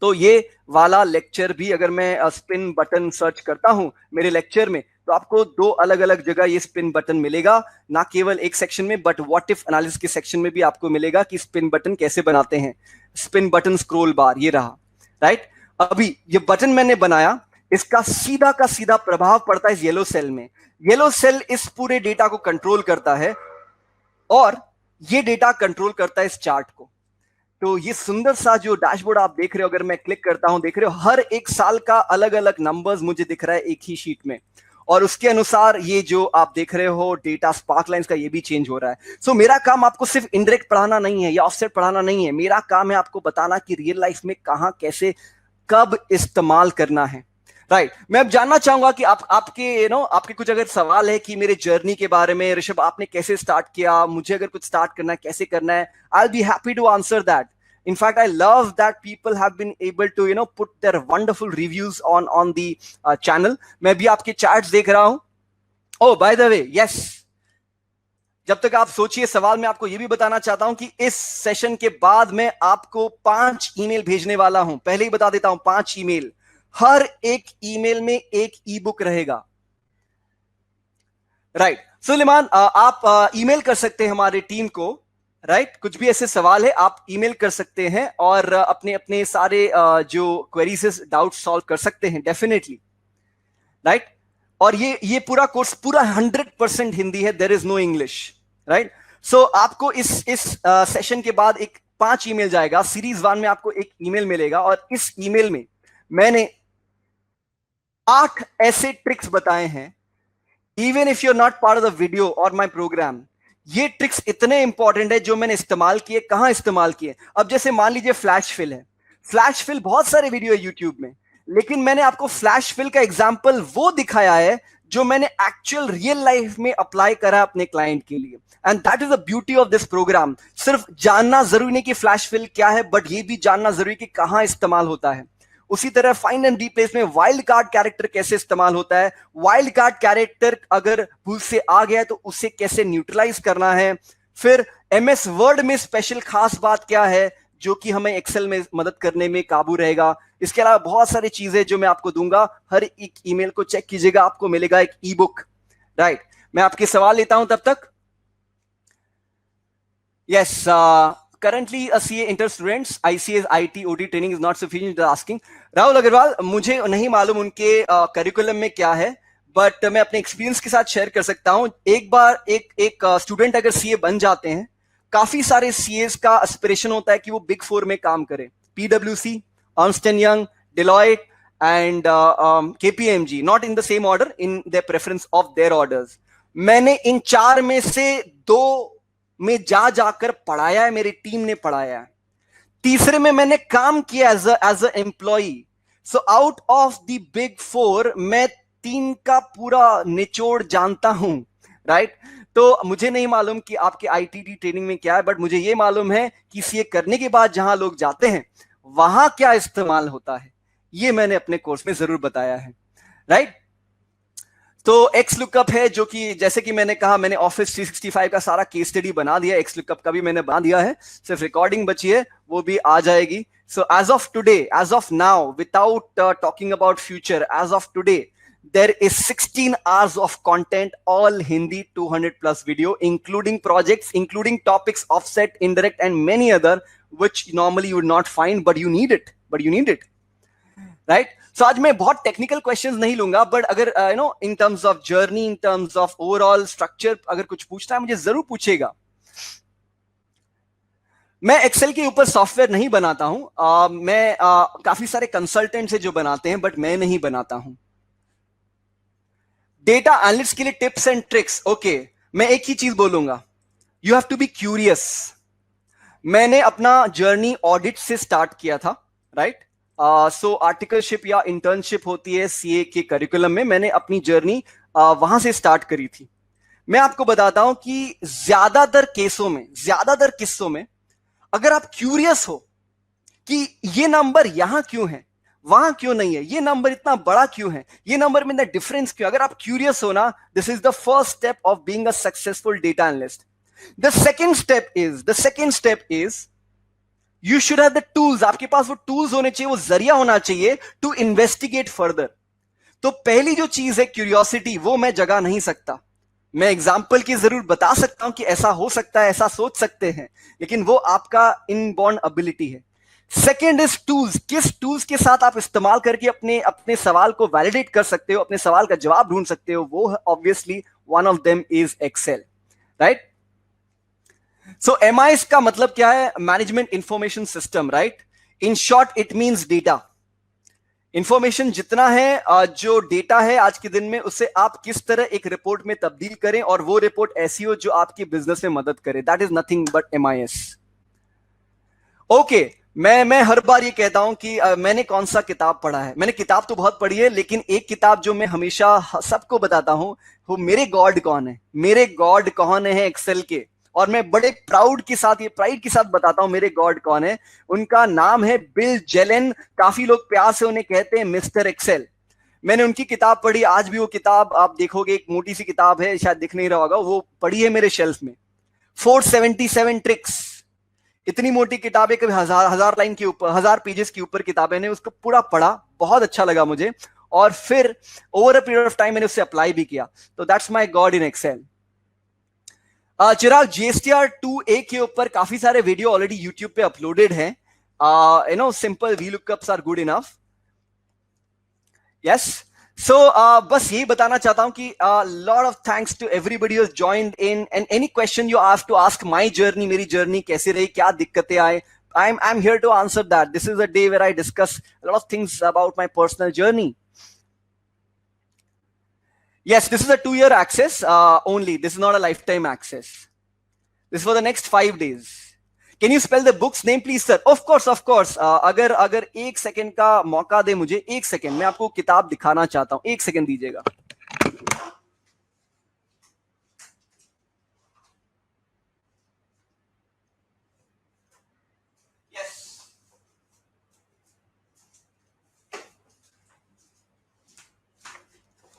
तो ये वाला लेक्चर भी अगर मैं स्पिन बटन सर्च करता हूं मेरे लेक्चर में, तो आपको दो अलग अलग जगह ये स्पिन बटन मिलेगा, ना केवल एक सेक्शन में, बट व्हाट इफ एनालिसिस के सेक्शन में भी आपको मिलेगा कि स्पिन बटन कैसे बनाते हैं. स्पिन बटन स्क्रॉल बार ये रहा, राइट. अभी ये बटन मैंने बनाया, इसका सीधा का सीधा प्रभाव पड़ता है इस येलो सेल में. येलो सेल इस पूरे डेटा को कंट्रोल करता है और ये डेटा कंट्रोल करता है इस चार्ट को. तो ये सुंदर सा जो डैशबोर्ड आप देख रहे हो, अगर मैं क्लिक करता हूं, देख रहे हो हर एक साल का अलग अलग नंबर्स मुझे दिख रहा है एक ही शीट में, और उसके अनुसार ये जो आप देख रहे हो डेटा स्पार्क लाइंस का, ये भी चेंज हो रहा है. सो मेरा काम आपको सिर्फ इनडायरेक्ट पढ़ाना नहीं है या ऑफसेट पढ़ाना नहीं है. मेरा काम है आपको बताना कि रियल लाइफ में कहां, कैसे, कब इस्तेमाल करना है, राइट. मैं अब जानना चाहूंगा कि आपके कुछ अगर सवाल है कि मेरे जर्नी के बारे में, ऋषभ आपने कैसे स्टार्ट किया, मुझे अगर कुछ स्टार्ट करना है कैसे करना है, I will be happy to answer that. In fact, I love that people have been able to, put their wonderful reviews on the channel. मैं भी आपके चैट्स देख रहा हूं. Oh, by the way, yes. जब तक आप सोचिए सवाल, मैं आपको यह भी बताना चाहता हूं कि इस सेशन के बाद मैं आपको 5 ईमेल भेजने वाला हूं. पहले ही बता देता हूं, 5 ईमेल. हर एक ईमेल में एक ई बुक रहेगा, राइट. सुलेमान, आप ईमेल कर सकते हैं हमारे टीम को, राइट. कुछ भी ऐसे सवाल है आप ईमेल कर सकते हैं और अपने अपने सारे जो क्वेरीज डाउट सॉल्व कर सकते हैं, डेफिनेटली, राइट. और ये पूरा कोर्स पूरा 100% हिंदी है, there is no English, right. So आपको इस सेशन के बाद एक 5 ईमेल जाएगा. सीरीज 1 में आपको एक ईमेल मिलेगा, और इस ईमेल में मैंने 8 ऐसे ट्रिक्स बताए हैं. Even if you are not part of the video और माय प्रोग्राम, ये ट्रिक्स इतने इंपॉर्टेंट है जो मैंने इस्तेमाल किए. कहां इस्तेमाल किए? अब जैसे मान लीजिए फ्लैश फिल है. फ्लैश फिल बहुत सारे वीडियो है यूट्यूब में, लेकिन मैंने आपको फ्लैश फिल का एग्जांपल वो दिखाया है जो मैंने एक्चुअल रियल लाइफ में अप्लाई करा अपने क्लाइंट के लिए. And that is the beauty of this programme. सिर्फ जानना जरूरी नहीं कि फ्लैश फिल क्या है, बट ये भी जानना जरूरी कि कहां इस्तेमाल होता है. उसी तरह फाइंड एंड रिप्लेस में वाइल्ड कार्ड कैरेक्टर कैसे इस्तेमाल होता है. वाइल्ड कार्ड कैरेक्टर अगर भूल से आ गया है तो उसे कैसे न्यूट्रलाइज करना है. फिर एमएस वर्ड में स्पेशल खास बात क्या है जो कि हमें एक्सेल में मदद करने में काबू रहेगा. इसके अलावा बहुत सारी चीजें जो मैं आपको दूंगा. हर एक ईमेल को चेक कीजिएगा, आपको मिलेगा एक ई बुक, राइट. मैं आपके सवाल लेता हूं तब तक. Yes, currently a CA inter students, ICS IT OT training is not sufficient. Asking Rahul Agarwal, मुझे नहीं मालूम उनके करिकुलम में क्या है, बट मैं अपने एक्सपीरियंस के साथ शेयर कर सकता हूं. एक बार एक स्टूडेंट अगर सीए बन जाते हैं, काफी सारे सीएस का एस्पिरेशन होता है कि वो बिग 4 में काम करें. PwC, Ernst and young, Deloitte and KPMG, not in the same order, in the preference of their orders. मैंने इन 4 में से 2 में जाकर पढ़ाया है, मेरी टीम ने पढ़ाया है. तीसरे में मैंने काम किया as a employee. So out of the big 4 मैं 3 का पूरा निचोड़ जानता हूं, राइट. तो मुझे नहीं मालूम कि आपके आईटीटी ट्रेनिंग में क्या है, बट मुझे ये मालूम है कि सीए करने के बाद जहां लोग जाते हैं वहां क्या इस्तेमाल होता है, ये मैंने अपने कोर्स में जरूर बताया है, राइट। तो एक्स लुकअप है, जो कि जैसे कि मैंने कहा, मैंने ऑफिस 365 का सारा केस स्टडी बना दिया, एक्स लुकअप का भी मैंने बना दिया है, सिर्फ रिकॉर्डिंग बची है, वो भी आ जाएगी। So as of today, as of now, without talking about future, as of today there is 16 hours of content, all Hindi, 200 plus video, including projects, including topics, offset, indirect, and many other, which normally you would not find, but you need it, right? So आज मैं बहुत technical questions नहीं लूंगा, but अगर you know in terms of journey, in terms of overall structure, अगर कुछ पूछना है मुझे जरूर पूछेगा। मैं एक्सेल के ऊपर सॉफ्टवेयर नहीं बनाता हूं, मैं काफी सारे कंसल्टेंट से जो बनाते हैं, बट मैं नहीं बनाता हूं। डेटा एनालिस्ट के लिए टिप्स एंड ट्रिक्स, ओके, मैं एक ही चीज बोलूंगा, you have to be curious. मैंने अपना जर्नी ऑडिट से स्टार्ट किया था, राइट। सो आर्टिकलशिप या इंटर्नशिप होती है सीए के करिकुलम में, मैंने अपनी जर्नी वहां से स्टार्ट करी थी। मैं आपको बताता हूं कि ज्यादातर किस्सों में अगर आप क्यूरियस हो कि ये नंबर यहां क्यों है, वहां क्यों नहीं है, ये नंबर इतना बड़ा क्यों है, ये नंबर में डिफरेंस क्यों, अगर आप क्यूरियस हो ना, this is the first step of being a successful data analyst. The second step is you should have the tools, आपके पास वो टूल्स होने चाहिए, वो जरिया होना चाहिए टू इन्वेस्टिगेट फर्दर। तो पहली जो चीज है क्यूरियोसिटी, वो मैं जगा नहीं सकता। मैं एग्जाम्पल की जरूर बता सकता हूं कि ऐसा हो सकता है, ऐसा सोच सकते हैं, लेकिन वो आपका इनबॉर्न एबिलिटी है। सेकेंड इज टूल्स, किस टूल्स के साथ आप इस्तेमाल करके अपने सवाल को वैलिडेट कर सकते हो, अपने सवाल का जवाब ढूंढ सकते हो, वो obviously one of them is Excel, right. So MIS का मतलब क्या है, management information system, right. In short it means data. Information जितना है, जो डेटा है आज के दिन में, उसे आप किस तरह एक रिपोर्ट में तब्दील करें और वो रिपोर्ट ऐसी हो जो आपकी बिजनेस में मदद करे, that is nothing but MIS. Okay, मैं हर बार ये कहता हूं कि मैंने कौन सा किताब पढ़ा है। मैंने किताब तो बहुत पढ़ी है, लेकिन एक किताब जो मैं हमेशा सबको बताता हूं, वो मेरे गॉड कौन है एक्सेल के। और मैं बड़े प्राइड के साथ बताता हूं मेरे गॉड कौन है। उनका नाम है बिल जेलन। काफी लोग प्यार से उन्हें कहते हैं मिस्टर एक्सेल। मैंने उनकी किताब पढ़ी, आज भी वो किताब आप देखोगे, एक मोटी सी किताब है, शायद दिख नहीं रहा होगा, वो पढ़ी है मेरे शेल्फ में। 477 ट्रिक्स, इतनी मोटी किताब है, कभी हजार लाइन के ऊपर, 1000 पेजेस के ऊपर किताब है। मैंने उसको पूरा पढ़ा, बहुत अच्छा लगा मुझे, और फिर over a period of time मैंने उससे अप्लाई भी किया। तो that's my god in Excel. Chirag, GSTR 2A के ऊपर काफी सारे वीडियो ऑलरेडी यूट्यूब पे अपलोडेड हैं। Simple VLOOKUPs are good enough. Yes, so बस यही बताना चाहता हूं कि lot of thanks to everybody who joined in, and any question you have to ask my journey, मेरी जर्नी कैसे रही, क्या दिक्कतें आए, I'm here to answer that. This is a day where I discuss a lot of things about my personal journey. Yes, this is a 2-year access only. This is not a lifetime access. This is for the next 5 days. Can you spell the book's name, please, sir? Of course, of course. अगर 1 second का मौका दे मुझे, 1 second, मैं आपको किताब दिखाना चाहता हूं, 1 सेकंड दीजिएगा।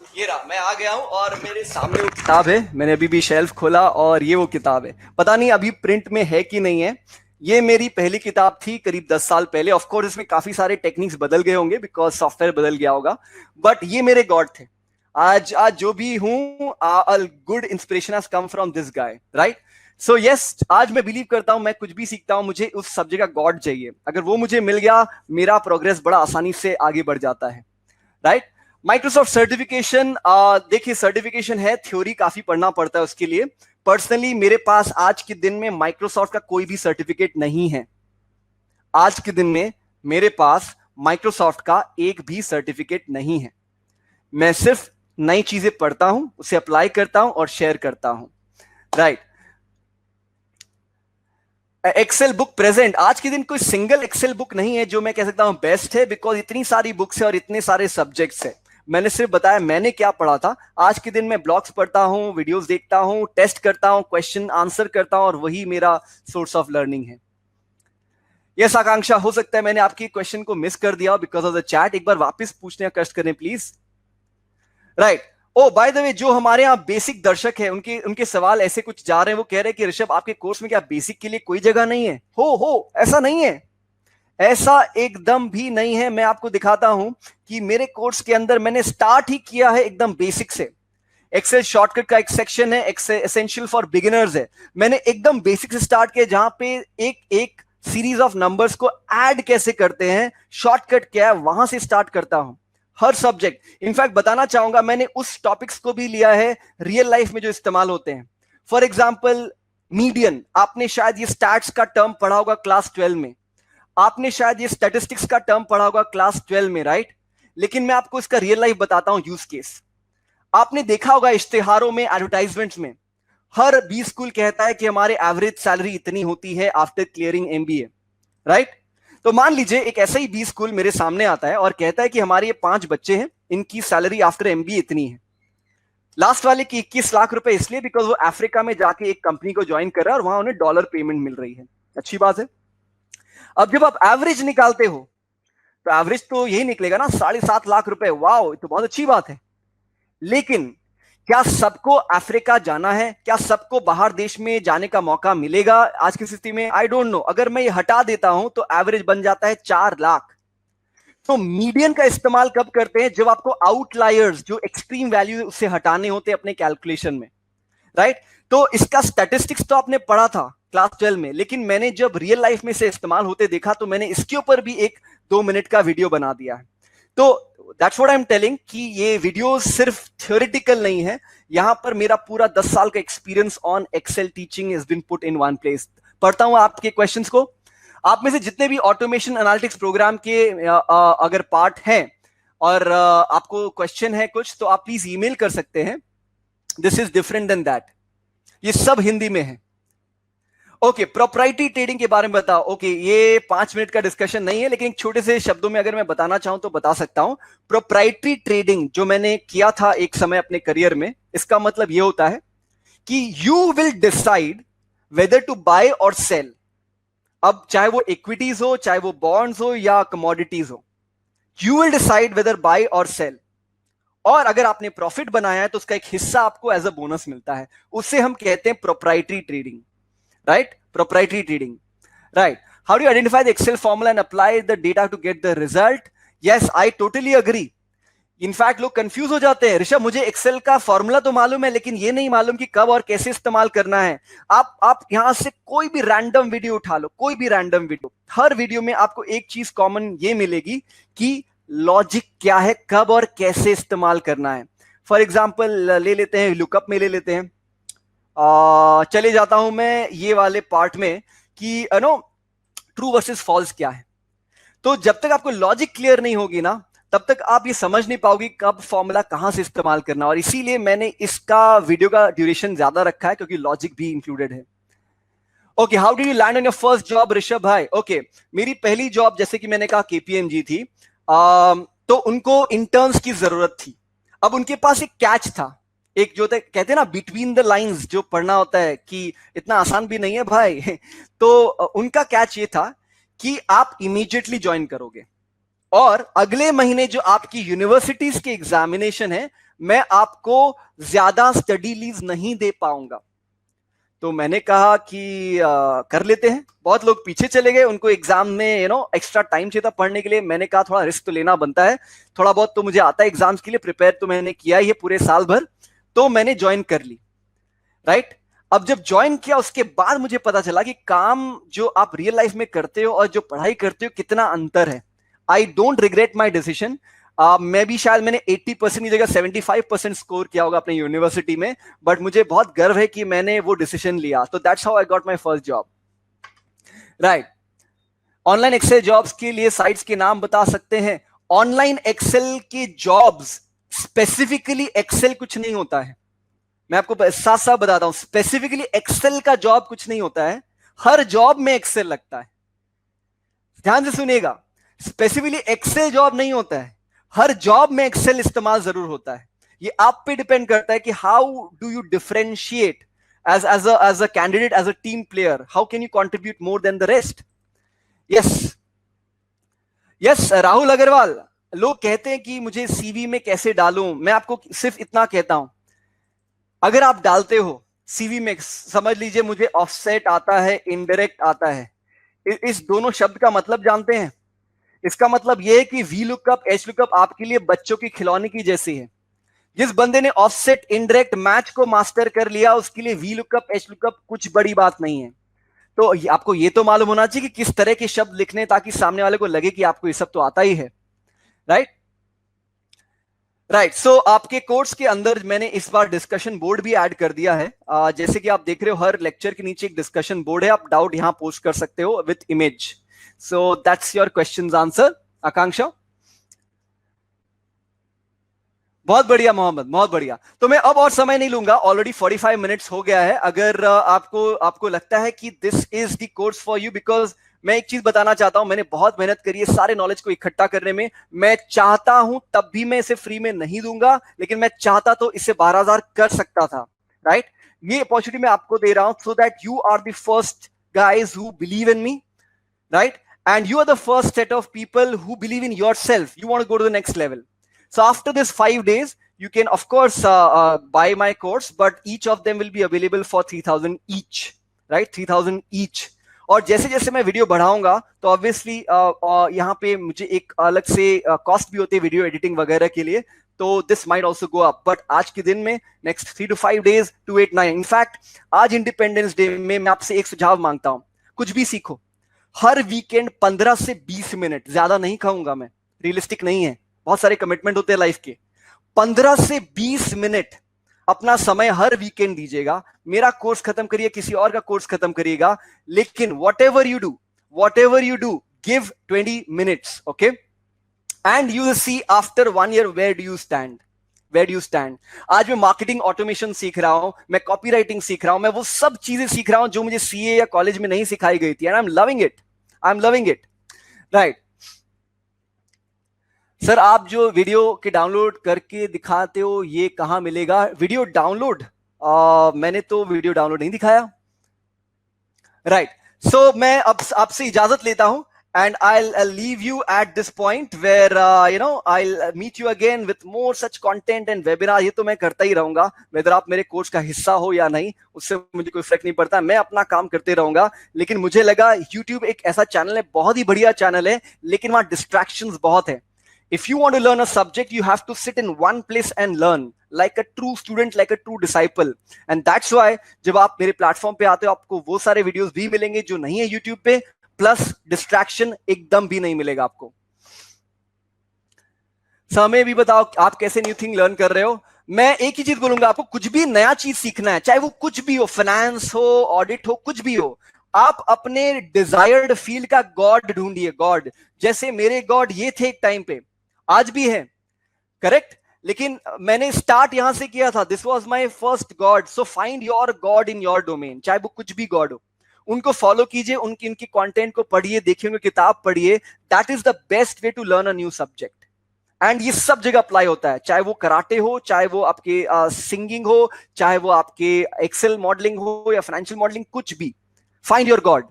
ये रहा, मैं आ गया हूं और मेरे सामने वो किताब है। मैंने अभी भी शेल्फ खोला और ये वो किताब है। पता नहीं अभी प्रिंट में है कि नहीं है। ये मेरी पहली किताब थी करीब 10 साल पहले। ऑफ कोर्स इसमें काफी सारे टेक्निक्स बदल गए होंगे बिकॉज सॉफ्टवेयर बदल गया होगा, बट ये मेरे गॉड थे। आज जो भी हूं, a good inspiration has come from this guy, right. So yes, आज मैं बिलीव करता हूं, मैं कुछ भी सीखता हूं, मुझे उस सब्जेक्ट का गॉड चाहिए। अगर वो मुझे मिल गया, मेरा प्रोग्रेस बड़ा आसानी से आगे बढ़ जाता है, राइट। माइक्रोसॉफ्ट सर्टिफिकेशन, देखिए सर्टिफिकेशन है, थ्योरी काफी पढ़ना पड़ता है उसके लिए। पर्सनली मेरे पास आज के दिन में माइक्रोसॉफ्ट का कोई भी सर्टिफिकेट नहीं है। आज के दिन में मेरे पास माइक्रोसॉफ्ट का एक भी सर्टिफिकेट नहीं है। मैं सिर्फ नई चीजें पढ़ता हूं, उसे अप्लाई करता हूं और शेयर करता हूं, राइट। एक्सेल बुक प्रेजेंट, आज के दिन कोई सिंगल एक्सेल बुक नहीं है जो मैं कह सकता हूं बेस्ट है, बिकॉज इतनी सारी बुक्स है और इतने सारे सब्जेक्ट्स है। मैंने सिर्फ बताया मैंने क्या पढ़ा था। आज के दिन मैं ब्लॉग्स पढ़ता हूं, वीडियोस देखता हूं, टेस्ट करता हूं, क्वेश्चन आंसर करता हूं, और वही मेरा सोर्स ऑफ लर्निंग है। यस आकांक्षा, हो सकता है मैंने आपकी क्वेश्चन को मिस कर दिया बिकॉज ऑफ द चैट। एक बार वापस पूछने का कष्ट करें please. Right. Oh by the way, जो हमारे यहाँ बेसिक दर्शक है उनके उनके सवाल ऐसे कुछ जा रहे हैं। वो कह रहे हैं कि ऋषभ आपके कोर्स में क्या बेसिक के लिए कोई जगह नहीं है? हो ऐसा नहीं है, ऐसा एकदम भी नहीं है। मैं आपको दिखाता हूं कि मेरे कोर्स के अंदर मैंने स्टार्ट ही किया है एकदम बेसिक से। एक्सेल शॉर्टकट का एक सेक्शन है, एसेंशियल फॉर बिगिनर्स है। मैंने एकदम बेसिक से स्टार्ट किया, जहां पे एक एक सीरीज ऑफ नंबर्स को ऐड कैसे करते हैं, शॉर्टकट क्या है, वहां से स्टार्ट करता हूं हर सब्जेक्ट। इनफैक्ट बताना चाहूंगा, मैंने उस टॉपिक्स को भी लिया है रियल लाइफ में जो इस्तेमाल होते हैं। फॉर एग्जाम्पल मीडियन, आपने शायद ये स्टैट्स का टर्म पढ़ा होगा क्लास 12 में। आपने शायद ये स्टैटिस्टिक्स का टर्म पढ़ा होगा क्लास 12 में, राइट? लेकिन मैं आपको इसका रियल लाइफ बताता हूं यूज केस। आपने देखा होगा इश्तिहारों में, एडवर्टाइजमेंट्स में, हर बी स्कूल कहता है कि हमारे एवरेज सैलरी इतनी होती है आफ्टर क्लियरिंग एमबीए, राइट? तो मान लीजिए एक ऐसा ही बी स्कूल मेरे सामने आता है और कहता है कि हमारे ये 5 बच्चे हैं, इनकी सैलरी आफ्टर एमबीए इतनी है। लास्ट वाले की 21 लाख रुपए इसलिए बिकॉज वो अफ्रीका में जाके एक कंपनी को ज्वाइन कर रहा है और वहां उन्हें डॉलर पेमेंट मिल रही है। अच्छी बात है। अब जब आप एवरेज निकालते हो तो एवरेज तो यही निकलेगा ना, 7.5 लाख रुपए। वाओ, तो बहुत अच्छी बात है। लेकिन क्या सबको अफ्रीका जाना है? क्या सबको बाहर देश में जाने का मौका मिलेगा आज की स्थिति में? I don't know. अगर मैं ये हटा देता हूं तो एवरेज बन जाता है 4 लाख। तो मीडियन का इस्तेमाल कब करते हैं? जब आपको आउटलायर्स, जो एक्सट्रीम वैल्यू, उससे हटाने होते हैं अपने कैलकुलेशन में, राइट? तो इसका स्टैटिस्टिक्स तो आपने पढ़ा था क्लास 12 में, लेकिन मैंने जब रियल लाइफ में से इस्तेमाल होते देखा तो मैंने इसके ऊपर भी एक 2 मिनट का वीडियो बना दिया है। तो that's what I am telling कि ये वीडियो सिर्फ थ्योरेटिकल नहीं है। यहां पर मेरा पूरा 10 साल का experience on Excel teaching has been put in one place. पढ़ता हूं आपके क्वेश्चंस को। आप में से जितने भी ऑटोमेशन एनालिटिक्स प्रोग्राम के अगर पार्ट हैं और आपको क्वेश्चन है कुछ, तो आप प्लीज ईमेल कर सकते हैं। This is different than that. ये सब हिंदी में है। ओके, प्रोप्राइटरी ट्रेडिंग के बारे में बताओ। ओके, ये 5 मिनट का डिस्कशन नहीं है, लेकिन छोटे से शब्दों में अगर मैं बताना चाहूं तो बता सकता हूं। प्रोप्राइटरी ट्रेडिंग जो मैंने किया था एक समय अपने करियर में, इसका मतलब यह होता है कि you will decide whether to buy or sell. अब चाहे वो इक्विटीज हो, चाहे वो बॉन्ड्स हो या कमोडिटीज हो, you will decide whether by or cell. और अगर आपने प्रॉफिट बनाया है तो उसका एक हिस्सा आपको एज अ बोनस मिलता है। उससे हम कहते हैं proprietary trading, right? Proprietary trading, right? How do identify the Excel formula and apply the data to get the result? Yes, I totally agree. In fact लोग कंफ्यूज हो जाते हैं, ऋषभ मुझे एक्सेल का फॉर्मूला तो मालूम है लेकिन ये नहीं मालूम कि कब और कैसे इस्तेमाल करना है। आप यहां से कोई भी रैंडम वीडियो उठा लो, कोई भी रैंडम वीडियो, हर वीडियो में आपको एक चीज कॉमन ये मिलेगी कि लॉजिक क्या है, कब और कैसे इस्तेमाल करना है। फॉर एग्जाम्पल ले लेते हैं, लुकअप में ले लेते हैं। चले जाता हूं मैं ये वाले पार्ट में कि नो ट्रू वर्सेस फॉल्स क्या है। तो जब तक आपको लॉजिक क्लियर नहीं होगी ना, तब तक आप ये समझ नहीं पाओगे कब फॉर्मूला कहां से इस्तेमाल करना। और इसीलिए मैंने इसका वीडियो का ड्यूरेशन ज्यादा रखा है, क्योंकि लॉजिक भी इंक्लूडेड है। Okay, how do you land on your first job Rishabh भाई? ओके, मेरी पहली जॉब जैसे कि मैंने कहा केपीएमजी थी। तो उनको इंटर्न्स की जरूरत थी। अब उनके पास एक कैच था, एक जो कहते हैं ना बिटवीन द लाइंस जो पढ़ना होता है, कि इतना आसान भी नहीं है भाई। तो उनका कैच ये था कि आप इमीडिएटली ज्वाइन करोगे और अगले महीने जो आपकी यूनिवर्सिटीज के एग्जामिनेशन है, मैं आपको ज्यादा स्टडी लीव नहीं दे पाऊंगा। तो मैंने कहा कि कर लेते हैं। बहुत लोग पीछे चले गए, उनको एग्जाम में एक्स्ट्रा टाइम चाहिए था पढ़ने के लिए। मैंने कहा थोड़ा रिस्क तो लेना बनता है, थोड़ा बहुत तो मुझे आता है एग्जाम्स के लिए, प्रिपेयर तो मैंने किया ही है पूरे साल भर। तो मैंने ज्वाइन कर ली, राइट? अब जब ज्वाइन किया उसके बाद मुझे पता चला कि काम जो आप रियल लाइफ में करते हो और जो पढ़ाई करते हो कितना अंतर है। I don't regret my decision. मैं भी शायद मैंने 80% की जगह 75% स्कोर किया होगा अपने यूनिवर्सिटी में, बट मुझे बहुत गर्व है कि मैंने वो डिसीजन लिया। तो that's how I got my first job, right? Online Excel jobs के लिए साइट्स के नाम बता सकते हैं? ऑनलाइन एक्सेल के जॉब्स, स्पेसिफिकली एक्सेल कुछ नहीं होता है। मैं आपको साफ साफ बताता हूं, स्पेसिफिकली एक्सेल का जॉब कुछ नहीं होता है। हर जॉब में एक्सेल लगता है। ध्यान से सुनिएगा, स्पेसिफिकली एक्सेल जॉब नहीं होता है, हर जॉब में एक्सेल इस्तेमाल जरूर होता है। ये आप पे डिपेंड करता है कि how do you differentiate as a candidate, as a team player, how can you contribute more than the rest? Yes, yes, Rahul Agarwal, लोग कहते हैं कि मुझे सीवी में कैसे डालूं। मैं आपको सिर्फ इतना कहता हूं, अगर आप डालते हो सीवी में, समझ लीजिए मुझे ऑफसेट आता है, इनडायरेक्ट आता है, इस दोनों शब्द का मतलब जानते हैं? इसका मतलब यह है कि वी लुकअप, एच लुकअप आपके लिए बच्चों की खिलौने की जैसी है। जिस बंदे ने ऑफसेट इनडायरेक्ट मैच को मास्टर कर लिया, उसके लिए वी लुकअप, एच लुकअप कुछ बड़ी बात नहीं है। तो आपको ये तो मालूम होना चाहिए कि किस तरह के शब्द लिखने, ताकि सामने वाले को लगे कि आपको ये सब तो आता ही है। Right right. सो आपके कोर्स के अंदर मैंने इस बार डिस्कशन बोर्ड भी ऐड कर दिया है। जैसे कि आप देख रहे हो, हर लेक्चर के नीचे एक डिस्कशन बोर्ड है, आप डाउट यहां पोस्ट कर सकते हो with image. So that's your question answer. Akanksha, बहुत बढ़िया मोहम्मद, बहुत बढ़िया। तो मैं अब और समय नहीं लूंगा, ऑलरेडी 45 मिनट्स हो गया है। अगर आपको लगता है कि this is the course for you, because मैं एक चीज बताना चाहता हूं, मैंने बहुत मेहनत करी है सारे नॉलेज को इकट्ठा करने में। मैं चाहता हूं, तब भी मैं इसे फ्री में नहीं दूंगा, लेकिन मैं चाहता तो इसे 12,000 कर सकता था। राइट, ये अपॉर्चुनिटी मैं आपको दे रहा हूं so that you are the first guys who believe in me, right? And you are the first set of people who believe in yourself. You want to go to the next level. So after this 5 days, you can of course buy my course, but each of them will be available for 3,000 each, right? 3,000 each. और जैसे जैसे मैं video बढ़ाऊंगा तो obviously यहाँ पे मुझे एक अलग से कॉस्ट भी होती है वीडियो एडिटिंग वगैरह के लिए, तो this might also go up. But आज के दिन में नेक्स्ट 3 to 5 days 289, इनफैक्ट आज इंडिपेंडेंस डे में मैं आपसे एक सुझाव मांगता हूं, कुछ भी सीखो। हर वीकेंड 15 से 20 मिनट, ज्यादा नहीं कहूंगा मैं, रियलिस्टिक नहीं है, बहुत सारे कमिटमेंट होते हैं लाइफ के। 15 से 20 मिनट अपना समय हर वीकेंड दीजिएगा। मेरा कोर्स खत्म करिए, किसी और का कोर्स खत्म करिएगा, लेकिन whatever you do give 20 minutes, okay? And you will see after 1 year where do you stand. आज मैं मार्केटिंग ऑटोमेशन सीख रहा हूं, मैं कॉपीराइटिंग सीख रहा हूं, मैं वो सब चीजें सीख रहा हूं जो मुझे सीए या कॉलेज में नहीं सिखाई गई थी, and I am loving it. Right sir, आप जो वीडियो के डाउनलोड करके दिखाते हो, ये कहां मिलेगा वीडियो डाउनलोड? मैंने तो वीडियो डाउनलोड नहीं दिखाया। राइट, सो मैं अब आपसे इजाजत लेता हूं, and I'll leave you at this point where I'll meet you again with more such content and webinar। ये तो मैं करता ही रहूंगा, whether आप मेरे कोर्स का हिस्सा हो या नहीं, उससे मुझे कोई फर्क नहीं पड़ता, मैं अपना काम करते रहूंगा। लेकिन मुझे लगा YouTube एक ऐसा चैनल है, बहुत ही बढ़िया चैनल है, लेकिन वहां डिस्ट्रैक्शंस बहुत है। If you want to learn a subject, you have to sit in one place and learn like a true student, like a true disciple. And that's why जब आप मेरे प्लेटफॉर्म पे आते हो, आपको वो सारे वीडियोस भी मिलेंगे जो नहीं है YouTube पे, प्लस डिस्ट्रैक्शन एकदम भी नहीं मिलेगा आपको। समय भी बताओ आप कैसे न्यू थिंग लर्न कर रहे हो। मैं एक ही चीज बोलूंगा, आपको कुछ भी नया चीज सीखना है, चाहे वो कुछ भी हो, फाइनेंस हो, ऑडिट हो, कुछ भी हो, आप अपने डिजायर्ड फील्ड का गॉड ढूंढिए। गॉड, जैसे मेरे गॉड ये थे एक टाइम पे, आज भी है, करेक्ट? लेकिन मैंने स्टार्ट यहां से किया था, this was my first God. So find your God in your domain, चाहे वो कुछ भी गॉड हो, उनको फॉलो कीजिए, उनकी कंटेंट को पढ़िए, देखिए, उनकी किताब पढ़िए। That is the best way to learn a new subject. And ये सब जगह अप्लाई होता है, चाहे वो कराटे हो, चाहे वो आपके सिंगिंग हो, चाहे वो आपके एक्सेल मॉडलिंग हो या फाइनेंशियल मॉडलिंग, कुछ भी। Find your God,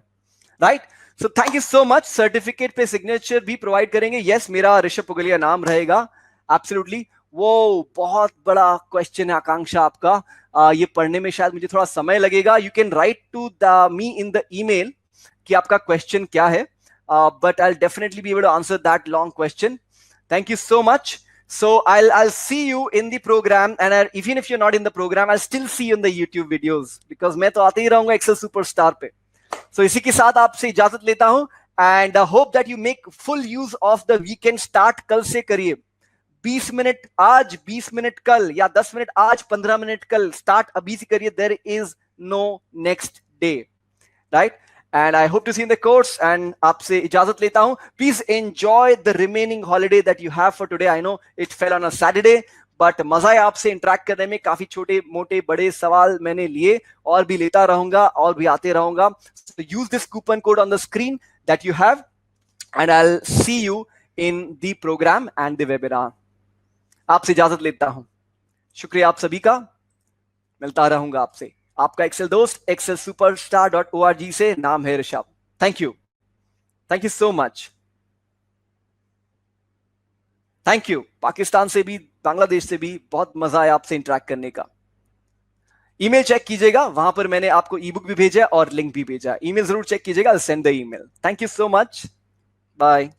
right? So thank you so much. Certificate पे सिग्नेचर भी प्रोवाइड करेंगे। यस, मेरा ऋषभ पुगलिया नाम रहेगा, एब्सोल्युटली। वो बहुत बड़ा क्वेश्चन है आकांक्षा आपका, ये पढ़ने में शायद मुझे थोड़ा समय लगेगा। You can write to me in the email कि आपका क्वेश्चन क्या है, but I will definitely be able to answer that long question. Thank you so much. So I'll see you in the program, and even if you're not in the program, I'll still see you in the YouTube videos, because मैं तो आते ही रहूंगा Excel superstar पे। So इसी के साथ आपसे इजाजत लेता हूं, and hope that you make full use of the weekend। start कल से करिए, 20 मिनट आज, 20 मिनट कल, या 10 मिनट आज, 15 मिनट कल, स्टार्ट अभी से करिए। There is no next day, right? And I hope to see in the course, and आपसे इजाजत लेता हूं। Please enjoy the remaining holiday that you have for today. I know it fell on a Saturday, but मजा है आपसे interact करने में। काफी छोटे मोटे बड़े सवाल मैंने लिए, और भी लेता रहूंगा, और भी आते रहूंगा। So use this coupon code on the screen that you have, and I'll see you in the programme and the webinar. आपसे इजाजत लेता हूं। शुक्रिया आप सभी का। मिलता रहूंगा आपसे। आपका एक्सेल दोस्त excelsuperstar.org से। नाम है Rishabh. Thank you so much. Thank you. Pakistan से भी, बांग्लादेश से भी बहुत मजा आया आपसे इंटरेक्ट करने का। ईमेल चेक कीजिएगा, वहां पर मैंने आपको ई बुक भी भेजा और लिंक भी भेजा। ईमेल जरूर चेक कीजिएगा। Send the email. Thank you so much. Bye.